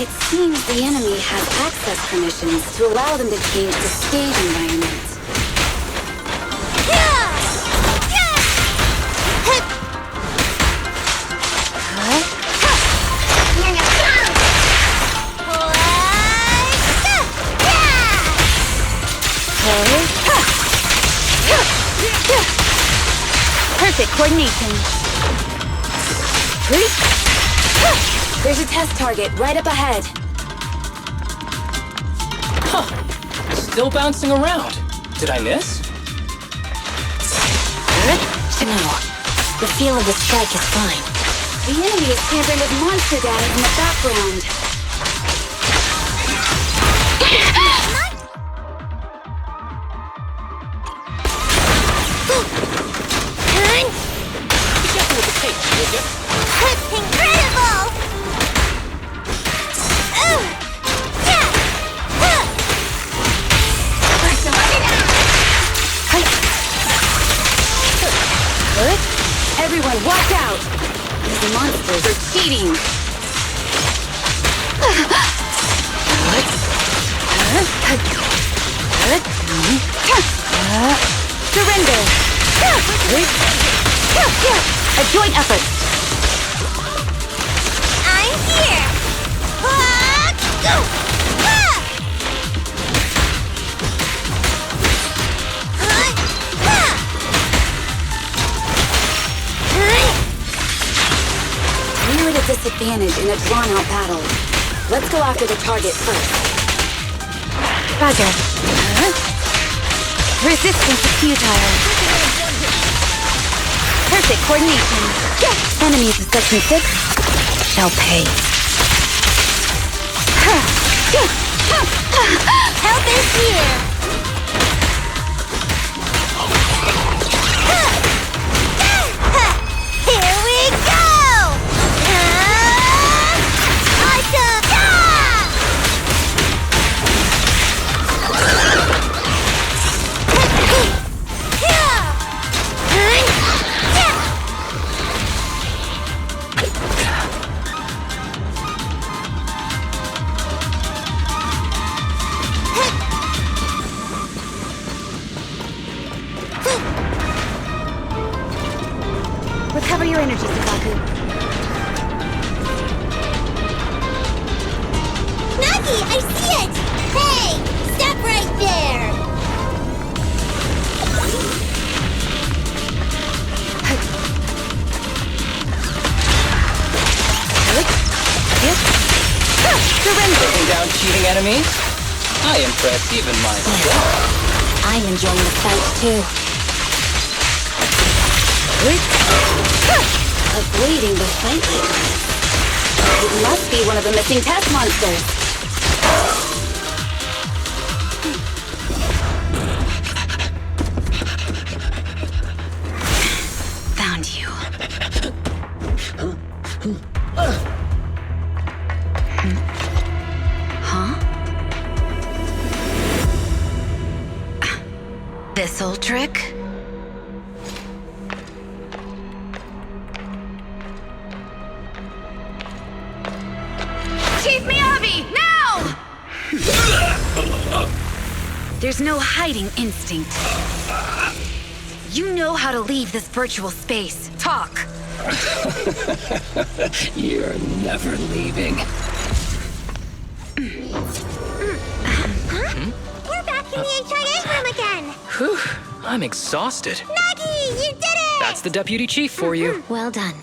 It seems the enemy has access permissions to allow them to change the stage environment. Perfect coordination. There's a test target right up ahead. Huh. Still bouncing around. Did I miss? No. The feel of the strike is fine. The enemy is tampering with monster data in the background. That's incredible! Everyone, watch out! These monsters are cheating! Surrender! A joint effort! I'm here! Go! We're at a disadvantage in a drawn-out battle. Let's go after the target first. Roger. Resistance is futile. Perfect coordination. Enemies of Section 6 shall pay. Help is here! Here we go! Awesome! Recover your energy, Sukaku. Nagi, I see it! Hey! Stop right there! Taking down cheating enemies? I impress even myself. I'm enjoying the fight too. Avoiding the fight like this. It must be one of the missing test monsters. Found you. Huh? This old trick? Chief Miyabi, now! There's no hiding instinct. You know how to leave this virtual space. Talk! You're never leaving. We're back in the HIA room again! Whew, I'm exhausted. Nagi, you did it! That's the deputy chief for you. Well done.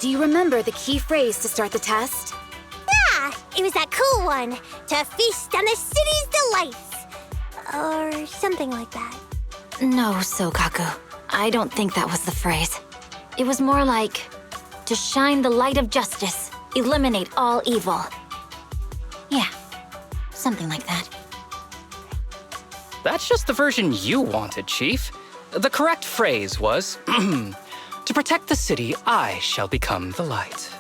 Do you remember the key phrase to start the test? Yeah, it was that cool one. To feast on the city's delights. Or something like that. No, Sokaku. I don't think that was the phrase. It was more like, to shine the light of justice, eliminate all evil. Yeah, something like that. That's just the version you wanted, Chief. The correct phrase was, to protect the city, I shall become the light.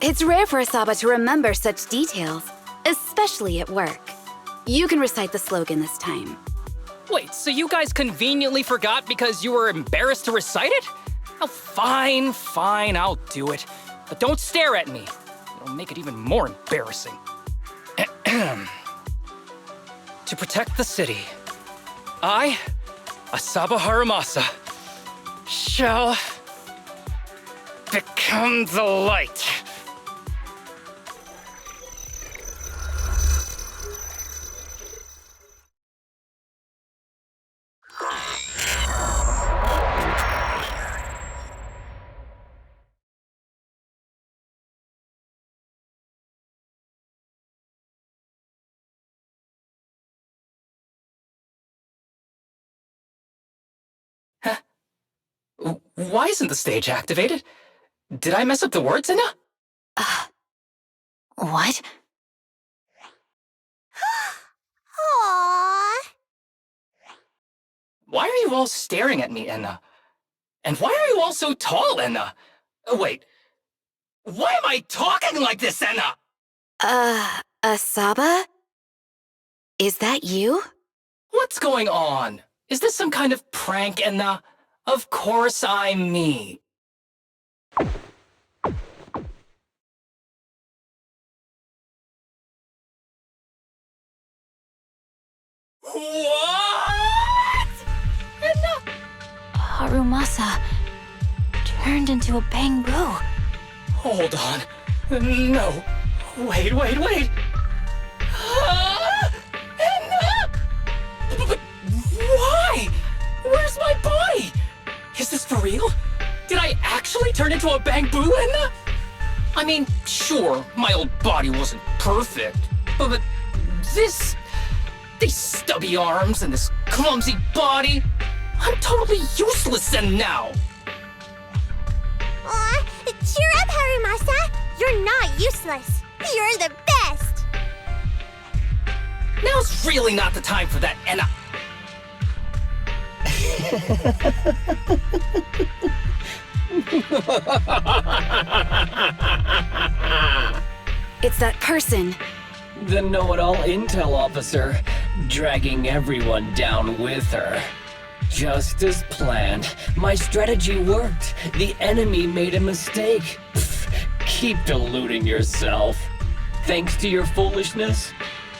It's rare for Asaba to remember such details, especially at work. You can recite the slogan this time. Wait, so you guys conveniently forgot because you were embarrassed to recite it? Oh, fine, I'll do it. But don't stare at me. It'll make it even more embarrassing. To protect the city, I, Asaba Harumasa, shall become the light. Why isn't the stage activated? Did I mess up the words, Enna? What? Aww. Why are you all staring at me, Enna? And why are you all so tall, Enna? Wait. Why am I talking like this, Enna? Asaba? Is that you? What's going on? Is this some kind of prank, Enna? Of course I'm me. What? Enna? Harumasa turned into a bamboo. Hold on. No. Wait. Enna? But why? Where's my body? Is this for real? Did I actually turn into a bamboo, Enna? I mean, sure, my old body wasn't perfect, but these stubby arms and this clumsy body, I'm totally useless and now. Aw, cheer up, Harumasa. You're not useless. You're the best. Now's really not the time for that, Enna. It's that person. The know-it-all intel officer, dragging everyone down with her. Just as planned. My strategy worked. The enemy made a mistake. Pfft, keep deluding yourself. Thanks to your foolishness,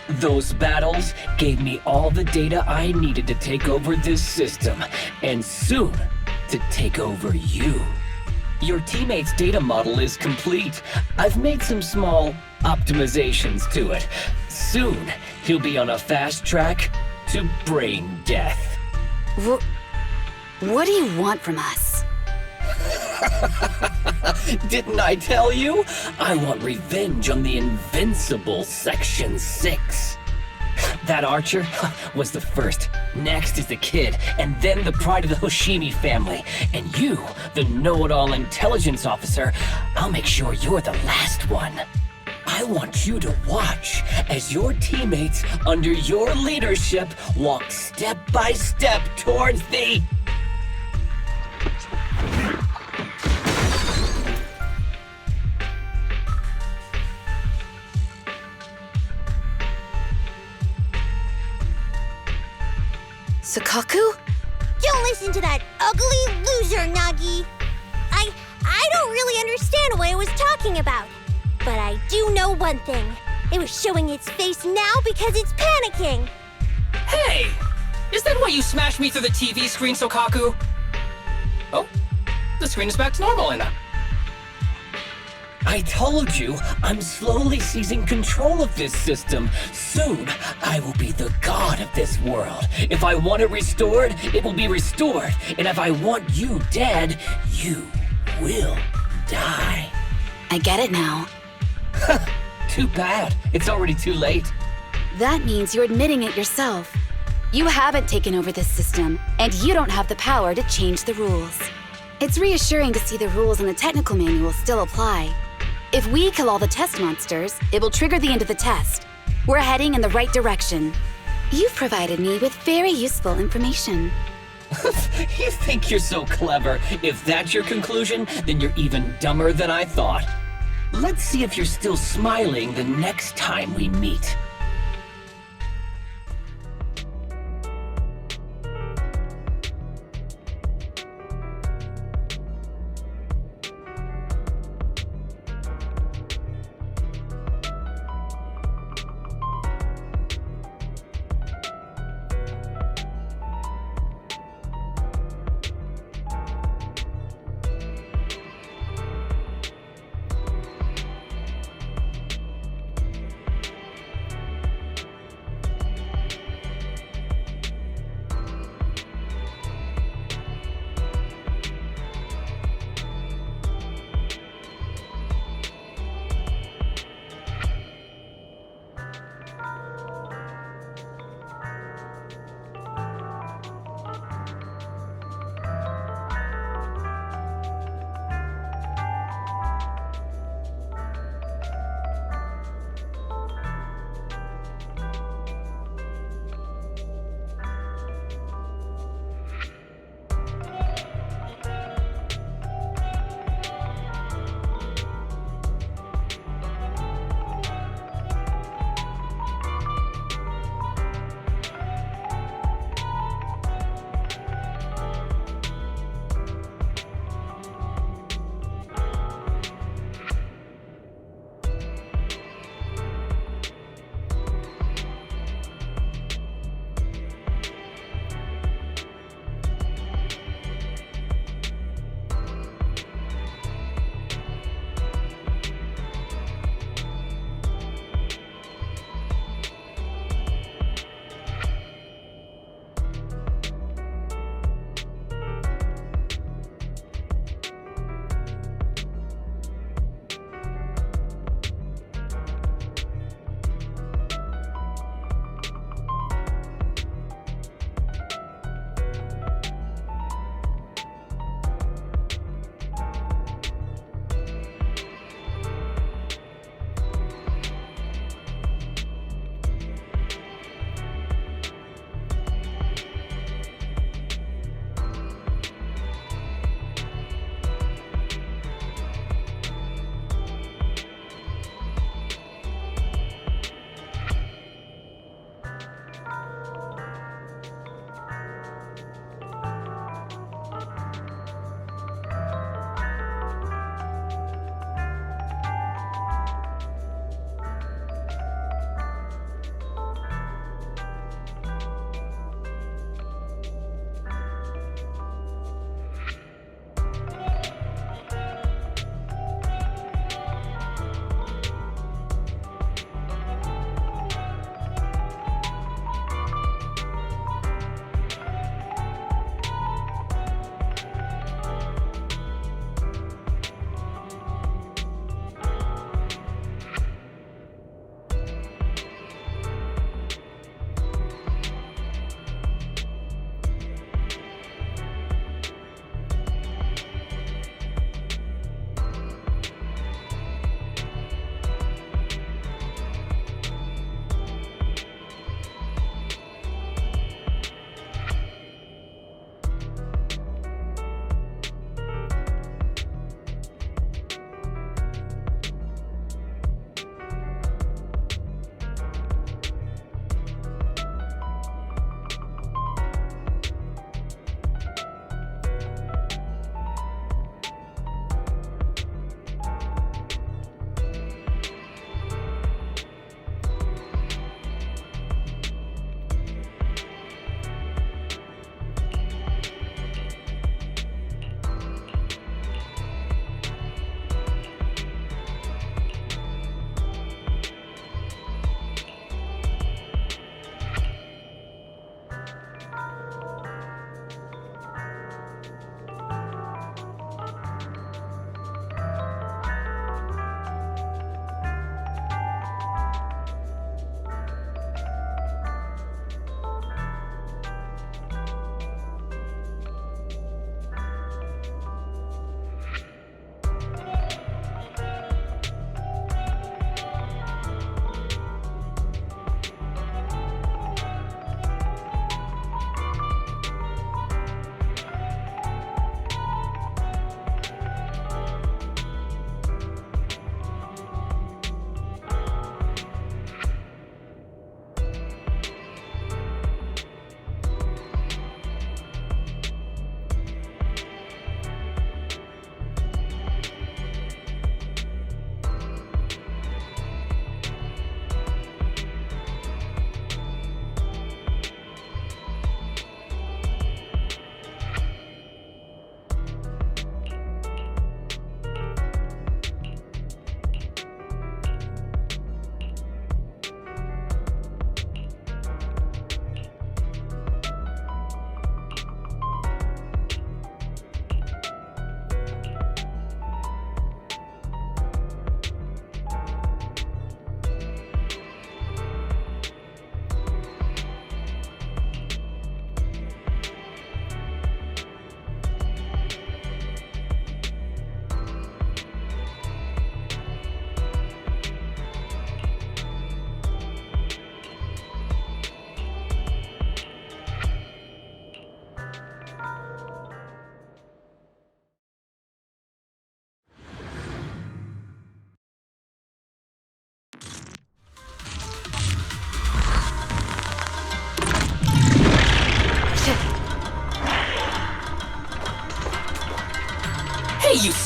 those battles gave me all the data I needed to take over this system, and soon to take over you. Your teammate's data model is complete. I've made some small optimizations to it. Soon, he'll be on a fast track to brain death. What do you want from us? Didn't I tell you? I want revenge on the invincible Section 6. That archer was the first. Next is the kid, and then the pride of the Hoshimi family. And you, the know-it-all intelligence officer, I'll make sure you're the last one. I want you to watch as your teammates under your leadership walk step by step towards the... Sokaku? Don't listen to that ugly loser, Nagi. I don't really understand what it was talking about. But I do know one thing. It was showing its face now because it's panicking. Hey! Is that why you smashed me through the TV screen, Sokaku? Oh, the screen is back to normal, Enna. I told you, I'm slowly seizing control of this system. Soon, I will be the god of this world. If I want it restored, it will be restored. And if I want you dead, you will die. I get it now. Too bad. It's already too late. That means you're admitting it yourself. You haven't taken over this system, and you don't have the power to change the rules. It's reassuring to see the rules in the technical manual still apply. If we kill all the test monsters, it will trigger the end of the test. We're heading in the right direction. You've provided me with very useful information. You think you're so clever. If that's your conclusion, then you're even dumber than I thought. Let's see if you're still smiling the next time we meet.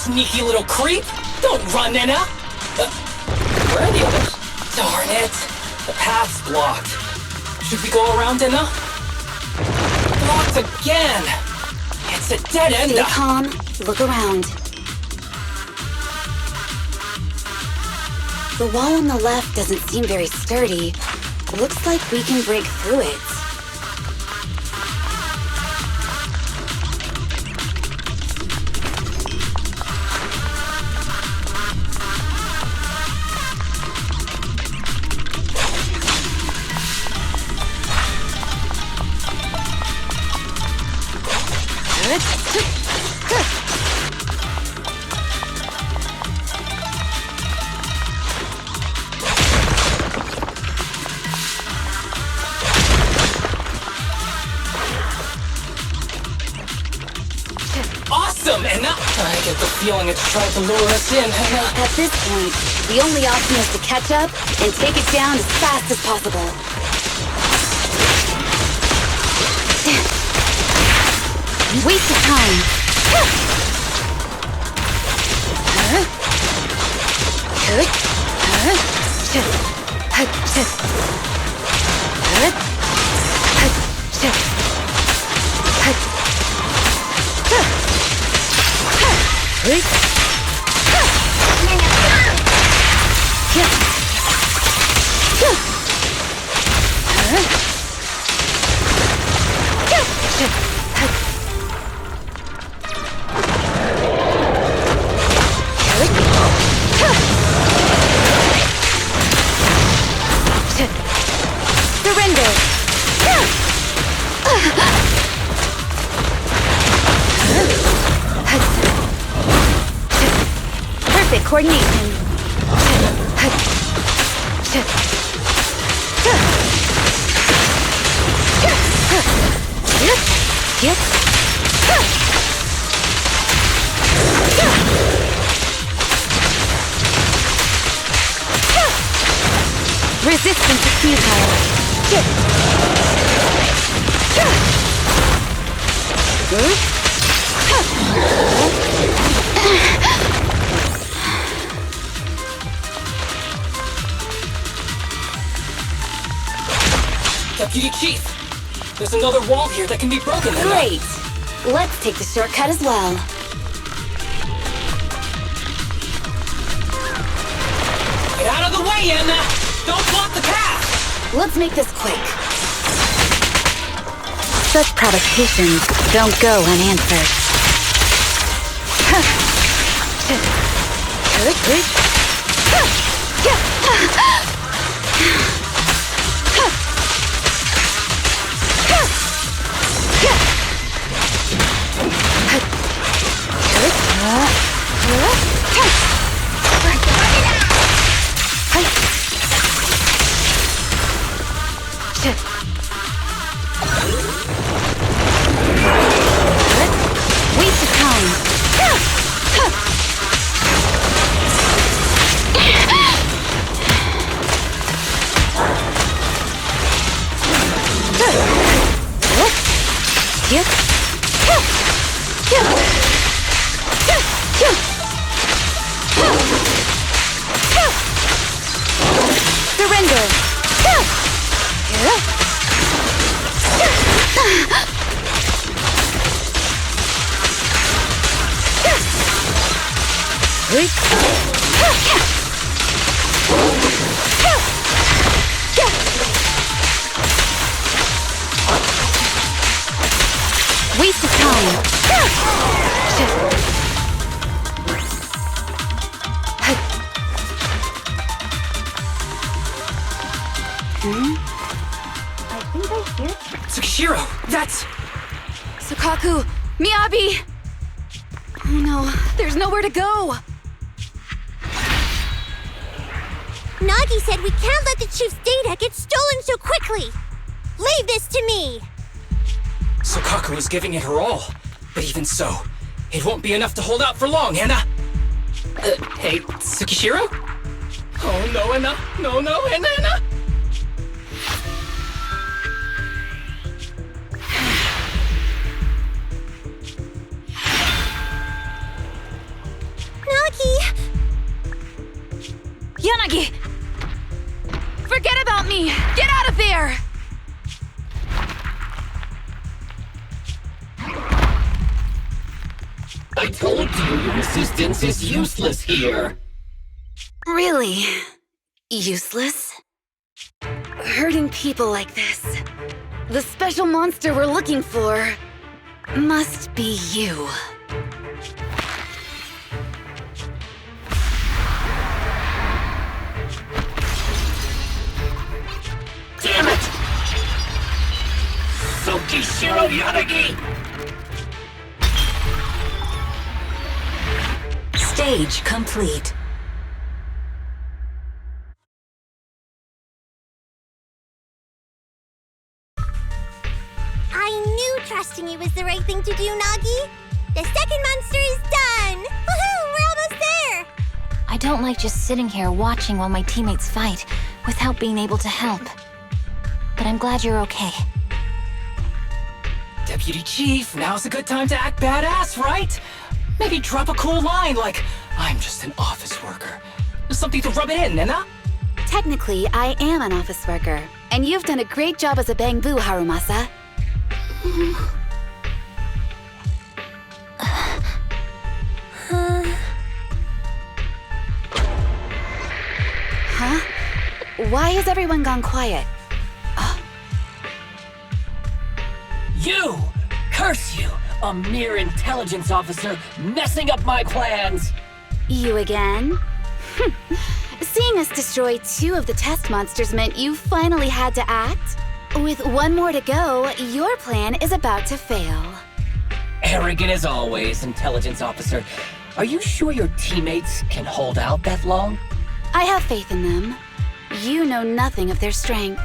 sneaky little creep! Don't run, Enna! Where are the others? Darn it! The path's blocked. Should we go around, Enna? Blocked again! It's a dead end! Stay calm. Look around. The wall on the left doesn't seem very sturdy. Looks like we can break through it. Awesome, Enna! I get the feeling it's trying to lure us in, Enna. At this point, the only option is to catch up and take it down as fast as possible. Waste of time. Surrender! Perfect coordination. Resistance is futile. Deputy Chief, there's another wall here that can be broken. Great. Let's take the shortcut as well. Get out of the way, Enna! Don't block the path! Let's make this quick. Such provocations don't go unanswered. Waste of time. Surrender. Waste of time. I think I hear Tsukishiro, that's... Sukaku, Miyabi! Oh no, there's nowhere to go! Nagi said we can't let the chief's data get stolen so quickly! Leave this to me! Sukaku is giving it her all, but even so, it won't be enough to hold out for long, Enna! Hey, Tsukishiro? Oh no, Enna! No, Enna! me! Get out of there! I told you your assistance is useless here. Really? Useless? Hurting people like this. The special monster we're looking for must be you. Damn it! Tsukishiro Yanagi! Stage complete. I knew trusting you was the right thing to do, Nagi. The second monster is done! Woohoo! We're almost there! I don't like just sitting here watching while my teammates fight without being able to help. But I'm glad you're okay. Deputy Chief, now's a good time to act badass, right? Maybe drop a cool line like, I'm just an office worker. Something to rub it in, Nena? Technically, I am an office worker, and you've done a great job as a Bangbu, Harumasa. Huh? Why has everyone gone quiet? You! Curse you! A mere intelligence officer messing up my plans! You again? Seeing us destroy 2 of the test monsters meant you finally had to act? With 1 more to go, your plan is about to fail. Arrogant as always, intelligence officer. Are you sure your teammates can hold out that long? I have faith in them. You know nothing of their strength.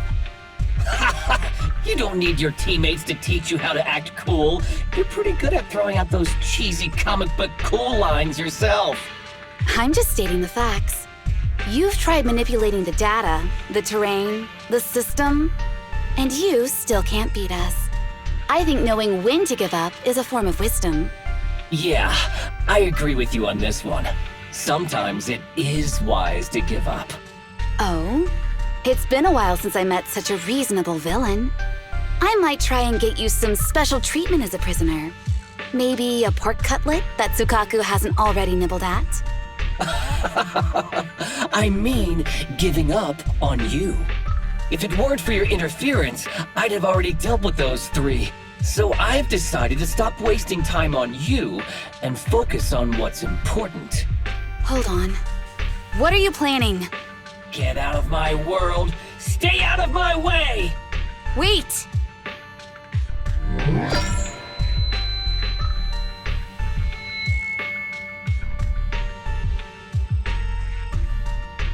You don't need your teammates to teach you how to act cool. You're pretty good at throwing out those cheesy comic book cool lines yourself. I'm just stating the facts. You've tried manipulating the data, the terrain, the system, and you still can't beat us. I think knowing when to give up is a form of wisdom. Yeah, I agree with you on this one. Sometimes it is wise to give up. Oh? It's been a while since I met such a reasonable villain. I might try and get you some special treatment as a prisoner. Maybe a pork cutlet that Tsukaku hasn't already nibbled at? I mean, giving up on you. If it weren't for your interference, I'd have already dealt with those 3. So I've decided to stop wasting time on you and focus on what's important. Hold on. What are you planning? Get out of my world! Stay out of my way! Wait!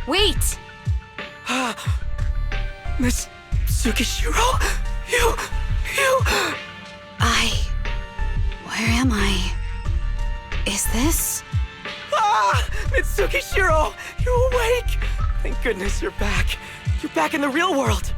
Wait! Miss Tsukishiro? You... Where am I? Is this? Mitsukishiro! You're awake! Thank goodness you're back. You're back in the real world.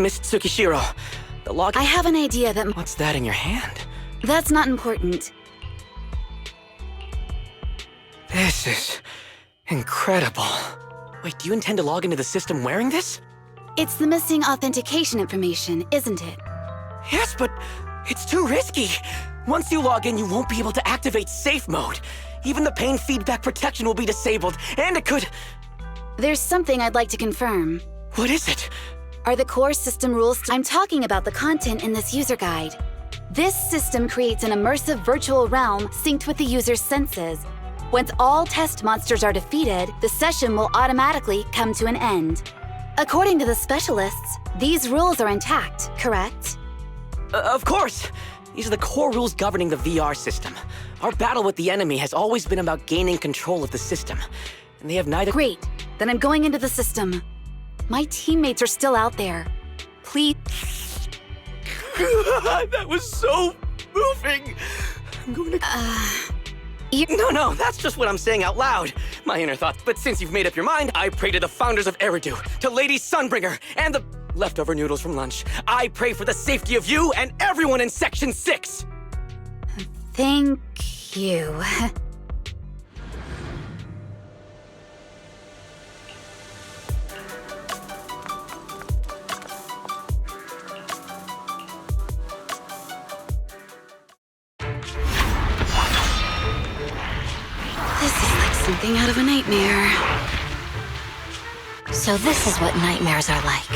Miss Tsukishiro. The log. I have an idea that. What's that in your hand? That's not important. This is incredible. Wait, do you intend to log into the system wearing this? It's the missing authentication information, isn't it? Yes, but it's too risky. Once you log in, you won't be able to activate safe mode. Even the pain feedback protection will be disabled, and it could... There's something I'd like to confirm. What is it? Are the core system rules... I'm talking about the content in this user guide. This system creates an immersive virtual realm synced with the user's senses. Once all test monsters are defeated, the session will automatically come to an end. According to the specialists, these rules are intact, correct? Of course! These are the core rules governing the VR system. Our battle with the enemy has always been about gaining control of the system. And they have neither— Great. Then I'm going into the system. My teammates are still out there. Please— That was so moving! I'm going to— No, that's just what I'm saying out loud. My inner thoughts. But since you've made up your mind, I pray to the founders of Eridu, to Lady Sunbringer, and the leftover noodles from lunch. I pray for the safety of you and everyone in Section 6! Thank you. Something out of a nightmare. So this is what nightmares are like.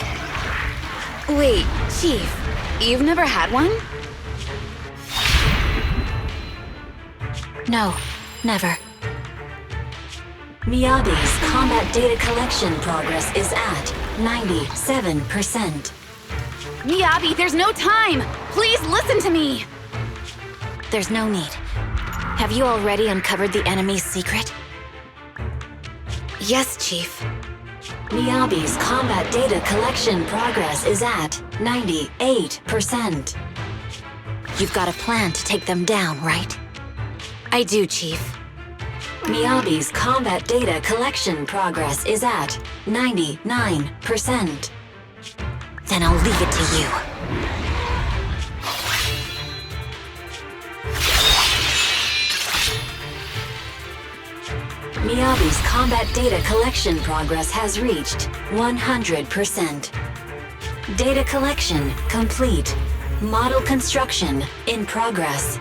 Wait, Chief, you've never had one? No, never. Miyabi's combat data collection progress is at 97%. Miyabi, there's no time! Please listen to me! There's no need. Have you already uncovered the enemy's secret? Yes, Chief. Miyabi's combat data collection progress is at 98%. You've got a plan to take them down, right? I do, Chief. Miyabi's combat data collection progress is at 99%. Then I'll leave it to you. Miyabi's combat data collection progress has reached 100%. Data collection complete. Model construction in progress.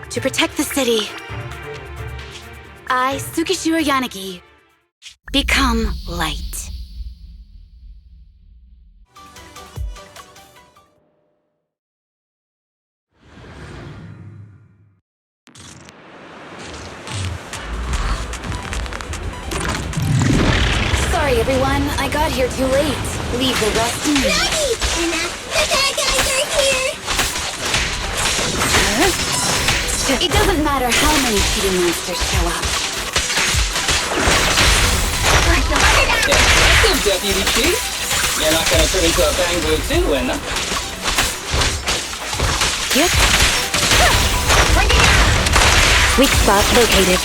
To protect the city, I, Tsukishiro Yanagi, become light. Sorry, everyone. I got here too late. Leave the rest to me. Nagi! And the bad guys are here! It doesn't matter how many cheating monsters show up. Impressive, Deputy Chief. You're not gonna turn into a Bangu too, and... Yep. Weak spot located.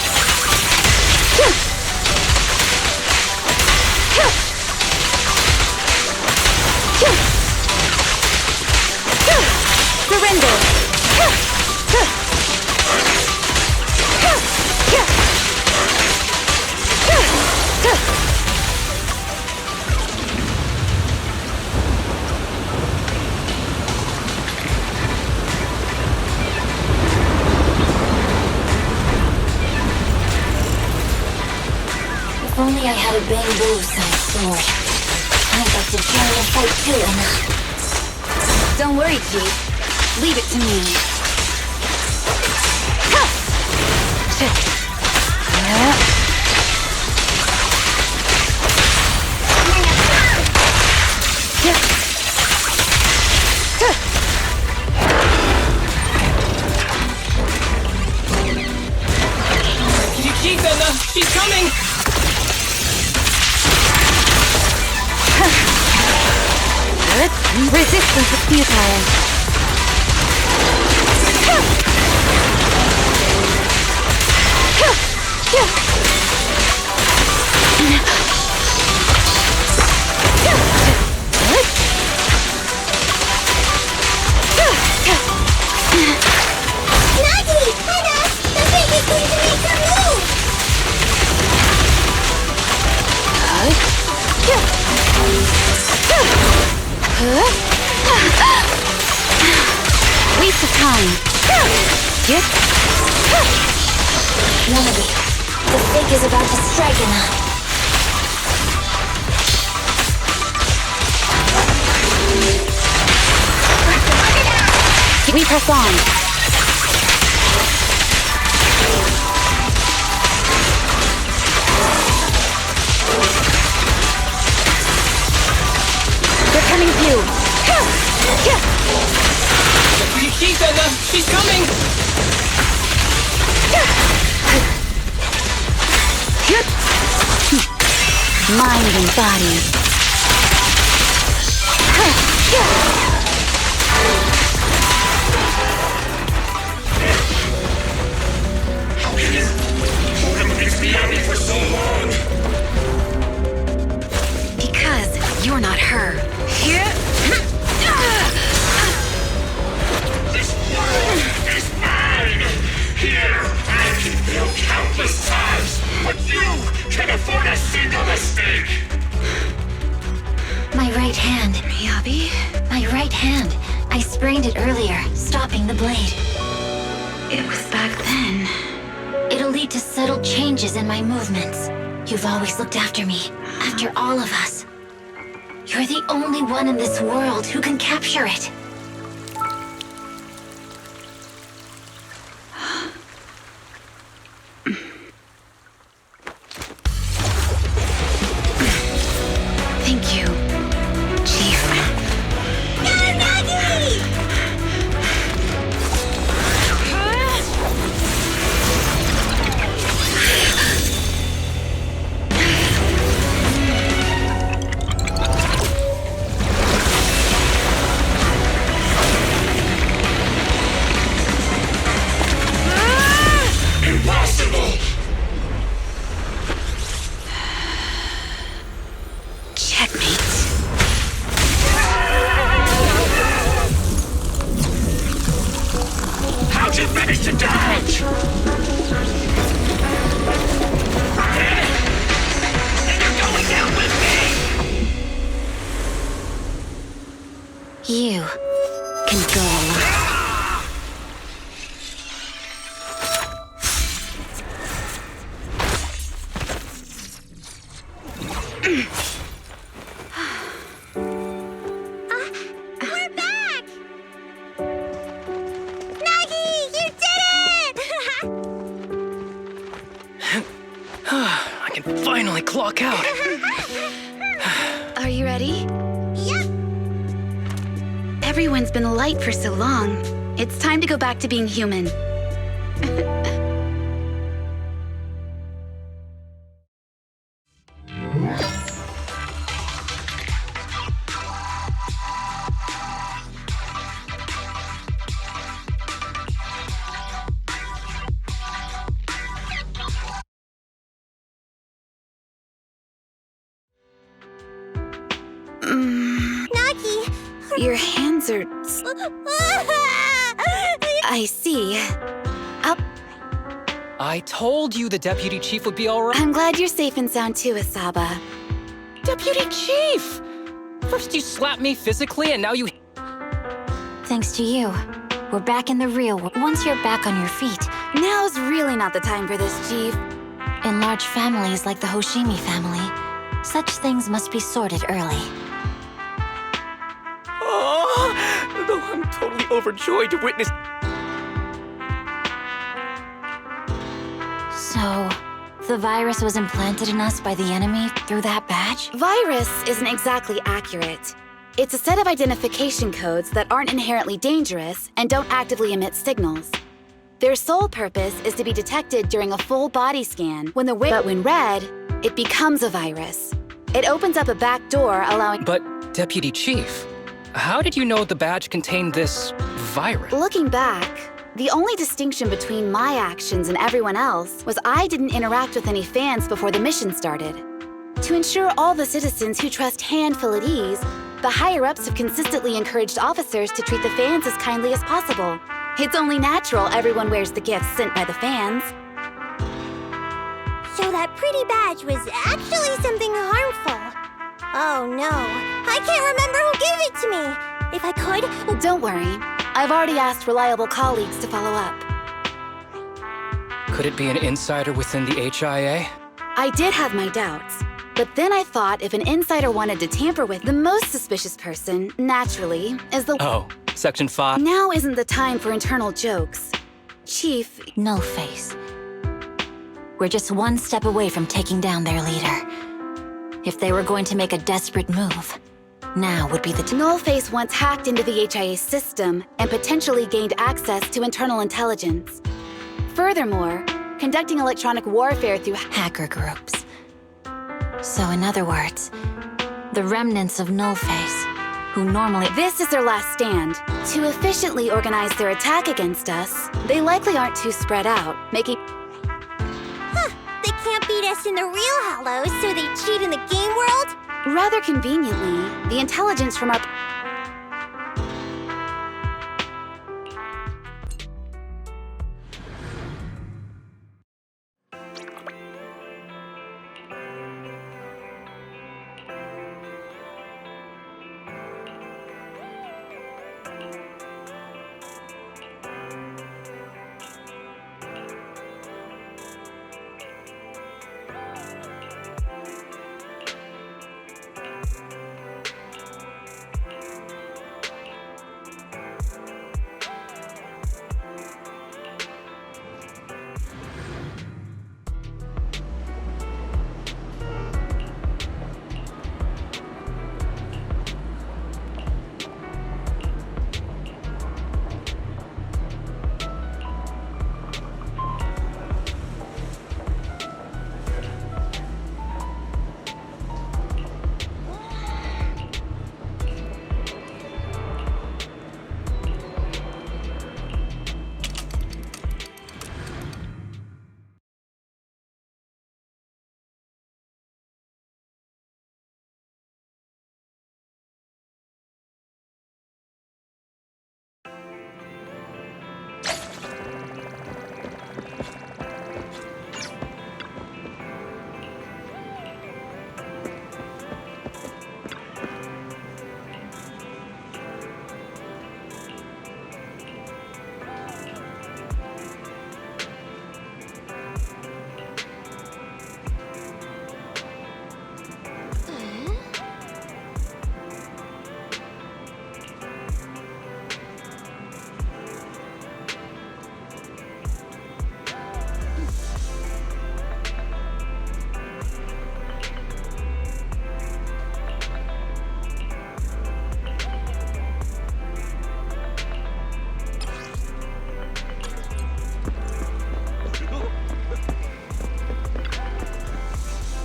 Surrender! If only I had a bamboo-sized sword. I'd like to join the fight too, Anna. Don't worry, Chief. Leave it to me. Chief, Anna! She's coming! Resistance is futile. Nagi, the fake is about to strike enough. We press on. They're coming through. She's coming! Mind and body. How can you hold him against the enemy for so long? Because you're not her. This world is mine! Here, I can fail countless times, but you can afford a single mistake! My right hand. Miyabi? My right hand. I sprained it earlier, stopping the blade. It was back then. It'll lead to subtle changes in my movements. You've always looked after me, after all of us. You're the only one in this world who can capture it. Thank you, Chief. Impossible! Checkmate. How'd you manage to dodge? And you're going down with me! You can go alone. We're back! Nagi, you did it! I can finally clock out. Are you ready? Yep. Everyone's been light for so long. It's time to go back to being human. Nagi! Your hands are... I see. I told you the Deputy Chief would be alright. I'm glad you're safe and sound too, Asaba. Deputy Chief! First you slapped me physically, and now you... Thanks to you. We're back in the real world. Once you're back on your feet. Now's really not the time for this, Chief. In large families like the Hoshimi family, such things must be sorted early. Oh, though I'm totally overjoyed to witness... So, the virus was implanted in us by the enemy through that badge? Virus isn't exactly accurate. It's a set of identification codes that aren't inherently dangerous and don't actively emit signals. Their sole purpose is to be detected during a full body scan. But when read, it becomes a virus. It opens up a back door, allowing... But, Deputy Chief, how did you know the badge contained this virus? Looking back, the only distinction between my actions and everyone else was I didn't interact with any fans before the mission started. To ensure all the citizens who trust Han feel at ease, the higher-ups have consistently encouraged officers to treat the fans as kindly as possible. It's only natural everyone wears the gifts sent by the fans. So that pretty badge was actually something harmful. Oh no, I can't remember who gave it to me. If I could... Don't worry. I've already asked reliable colleagues to follow up. Could it be an insider within the HIA? I did have my doubts. But then I thought if an insider wanted to tamper with the most suspicious person, naturally, is the— Oh, Section 5. Now isn't the time for internal jokes. Chief— Nullface. We're just one step away from taking down their leader. If they were going to make a desperate move, now would be the time. Nullface once hacked into the HIA system and potentially gained access to internal intelligence. Furthermore, conducting electronic warfare through hacker groups. So in other words, the remnants of Nullface, who normally— This is their last stand. To efficiently organize their attack against us, they likely aren't too spread out, making— They can't beat us in the real Hollows, so they cheat in the game world? Rather conveniently, the intelligence from our—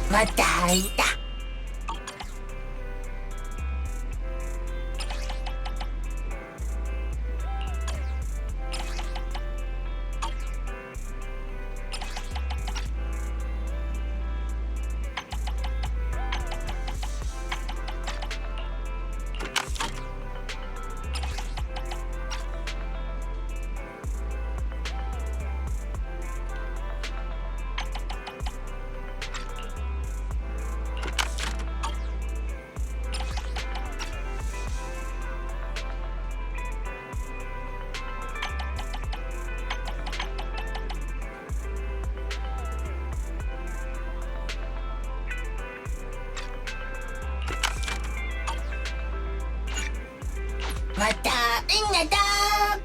Mataita. Matain na daw!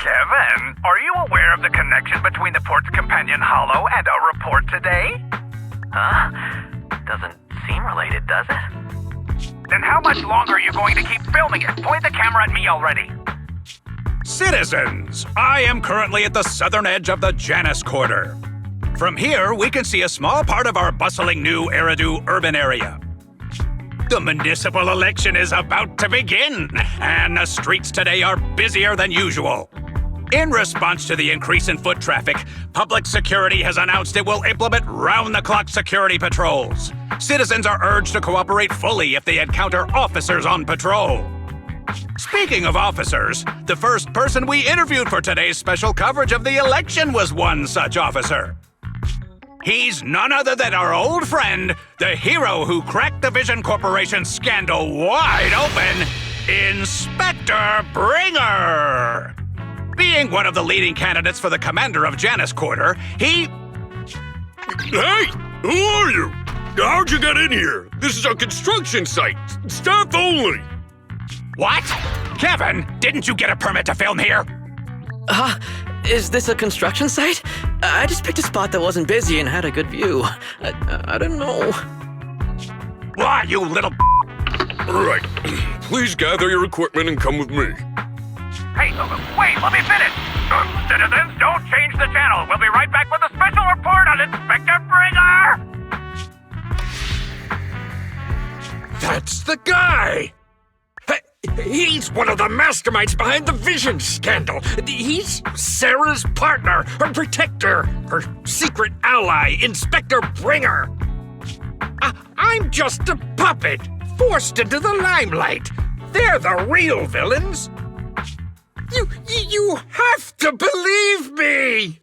Kevin, are you aware of the connection between the port's companion Hollow and our report today? Huh? Doesn't seem related, does it? Then how much longer are you going to keep filming it? Point the camera at me already. Citizens, I am currently at the southern edge of the Janus Quarter. From here, we can see a small part of our bustling new Eridu urban area. The municipal election is about to begin, and the streets today are busier than usual. In response to the increase in foot traffic, public security has announced it will implement round-the-clock security patrols. Citizens are urged to cooperate fully if they encounter officers on patrol. Speaking of officers, the first person we interviewed for today's special coverage of the election was one such officer. He's none other than our old friend, the hero who cracked the Vision Corporation scandal wide open, Inspector Bringer! Being one of the leading candidates for the commander of Janus Quarter, he... Hey! Who are you? How'd you get in here? This is a construction site. Staff only. What? Kevin, didn't you get a permit to film here? Is this a construction site? I just picked a spot that wasn't busy and had a good view. I don't know. Why, you little... Right. Please gather your equipment and come with me. Hey, wait, let me finish. Citizens, don't change the channel. We'll be right back with a special report on Inspector Bringer. That's the guy! He's one of the masterminds behind the Vision scandal. He's Sarah's partner, her protector, her secret ally, Inspector Bringer. I'm just a puppet, forced into the limelight. They're the real villains. You have to believe me!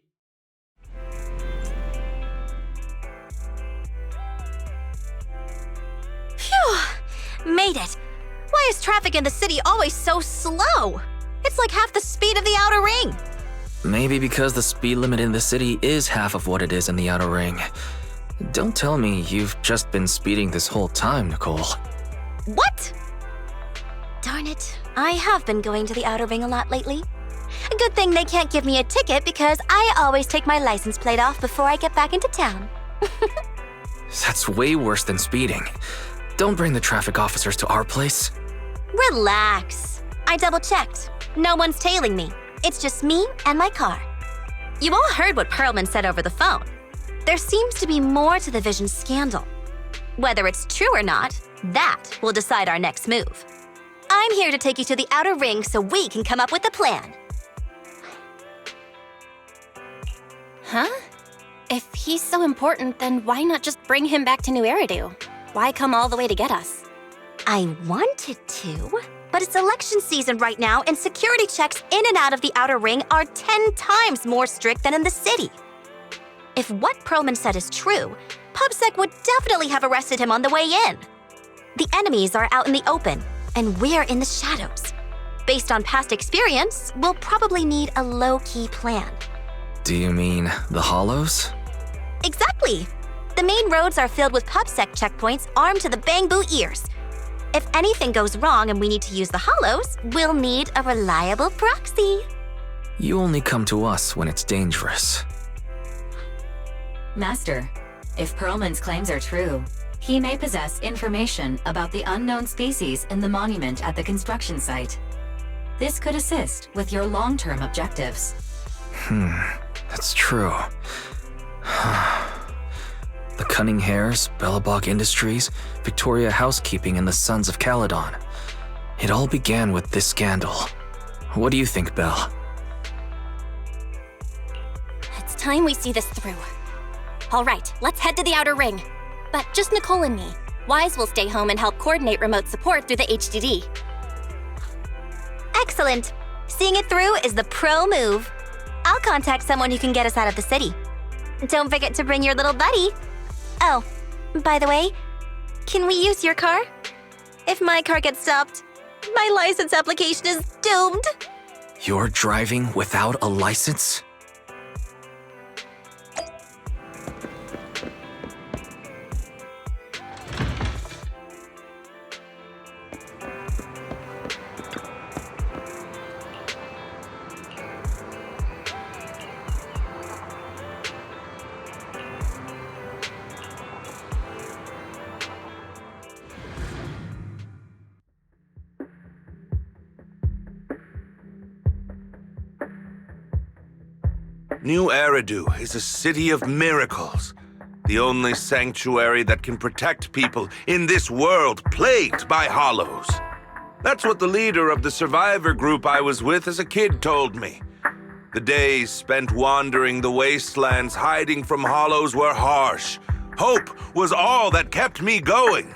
Phew! Made it. Why is traffic in the city always so slow? It's like half the speed of the Outer Ring. Maybe because the speed limit in the city is half of what it is in the Outer Ring. Don't tell me you've just been speeding this whole time, Nicole. What? Darn it. I have been going to the Outer Ring a lot lately. A good thing they can't give me a ticket because I always take my license plate off before I get back into town. That's way worse than speeding. Don't bring the traffic officers to our place. Relax. I double-checked. No one's tailing me. It's just me and my car. You all heard what Perlman said over the phone. There seems to be more to the Vision scandal. Whether it's true or not, that will decide our next move. I'm here to take you to the Outer Ring so we can come up with a plan. Huh? If he's so important, then why not just bring him back to New Eridu? Why come all the way to get us? I wanted to, but it's election season right now, and security checks in and out of the Outer Ring are 10 times more strict than in the city. If what Perlman said is true, PubSec would definitely have arrested him on the way in. The enemies are out in the open, and we're in the shadows. Based on past experience, we'll probably need a low-key plan. Do you mean the Hollows? Exactly! The main roads are filled with PubSec checkpoints armed to the bang-boo ears. If anything goes wrong and we need to use the Hollows, we'll need a reliable proxy. You only come to us when it's dangerous. Master, if Perlman's claims are true, he may possess information about the unknown species in the monument at the construction site. This could assist with your long-term objectives. That's true. The Cunning Hares, Belobog Industries, Victoria Housekeeping, and the Sons of Caledon. It all began with this scandal. What do you think, Belle? It's time we see this through. All right, let's head to the Outer Ring. But just Nicole and me. Wise will stay home and help coordinate remote support through the HDD. Excellent. Seeing it through is the pro move. I'll contact someone who can get us out of the city. Don't forget to bring your little buddy. Oh, by the way, can we use your car? If my car gets stopped, my license application is doomed. You're driving without a license? New Eridu is a city of miracles. The only sanctuary that can protect people in this world plagued by hollows. That's what the leader of the survivor group I was with as a kid told me. The days spent wandering the wastelands hiding from hollows were harsh. Hope was all that kept me going.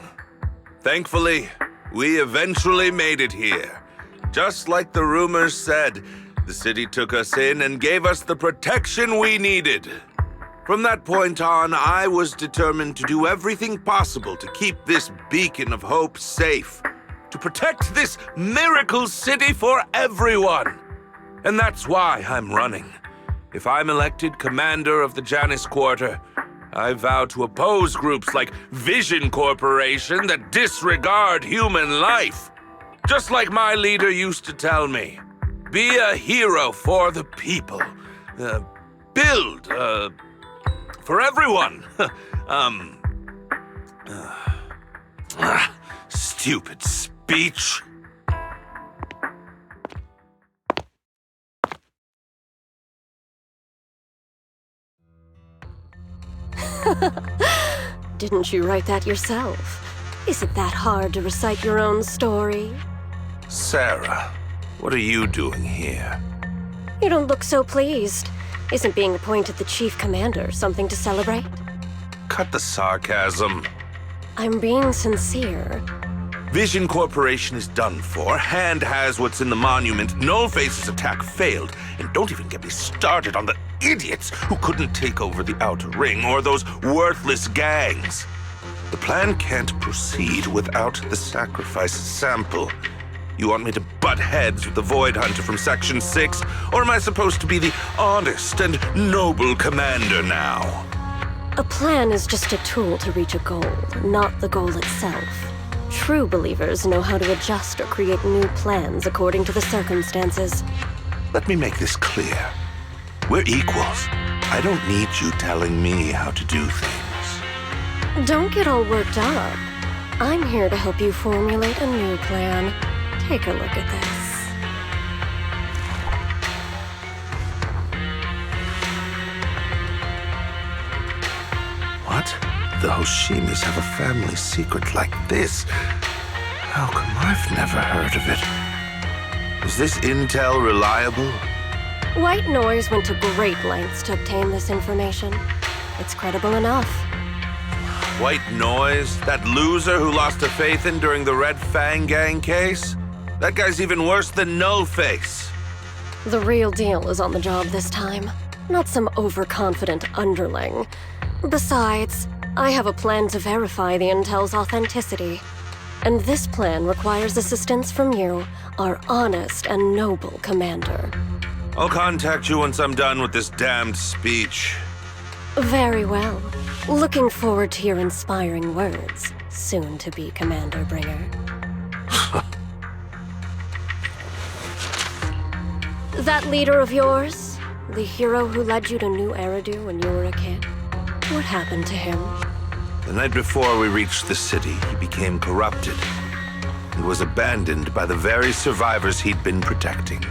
Thankfully, we eventually made it here. Just like the rumors said, the city took us in and gave us the protection we needed. From that point on, I was determined to do everything possible to keep this beacon of hope safe, to protect this miracle city for everyone. And that's why I'm running. If I'm elected commander of the Janus Quarter, I vow to oppose groups like Vision Corporation that disregard human life. Just like my leader used to tell me, be a hero for the people. Build, for everyone. Stupid speech. Didn't you write that yourself? Is it that hard to recite your own story? Sarah, what are you doing here? You don't look so pleased. Isn't being appointed the chief commander something to celebrate? Cut the sarcasm. I'm being sincere. Vision Corporation is done for. Hand has what's in the monument. Nullface's attack failed. And don't even get me started on the idiots who couldn't take over the Outer Ring or those worthless gangs. The plan can't proceed without the sacrifice sample. You want me to butt heads with the Void Hunter from Section 6? Or am I supposed to be the honest and noble commander now? A plan is just a tool to reach a goal, not the goal itself. True believers know how to adjust or create new plans according to the circumstances. Let me make this clear. We're equals. I don't need you telling me how to do things. Don't get all worked up. I'm here to help you formulate a new plan. Take a look at this. What? The Hoshimis have a family secret like this? How come I've never heard of it? Is this intel reliable? White Noise went to great lengths to obtain this information. It's credible enough. White Noise? That loser who lost to Phaethon during the Red Fang Gang case? That guy's even worse than Nullface. The real deal is on the job this time, not some overconfident underling. Besides, I have a plan to verify the intel's authenticity. And this plan requires assistance from you, our honest and noble commander. I'll contact you once I'm done with this damned speech. Very well. Looking forward to your inspiring words, soon to be Commander Bringer. That leader of yours, the hero who led you to New Eridu when you were a kid, what happened to him? The night before we reached the city, he became corrupted and was abandoned by the very survivors he'd been protecting.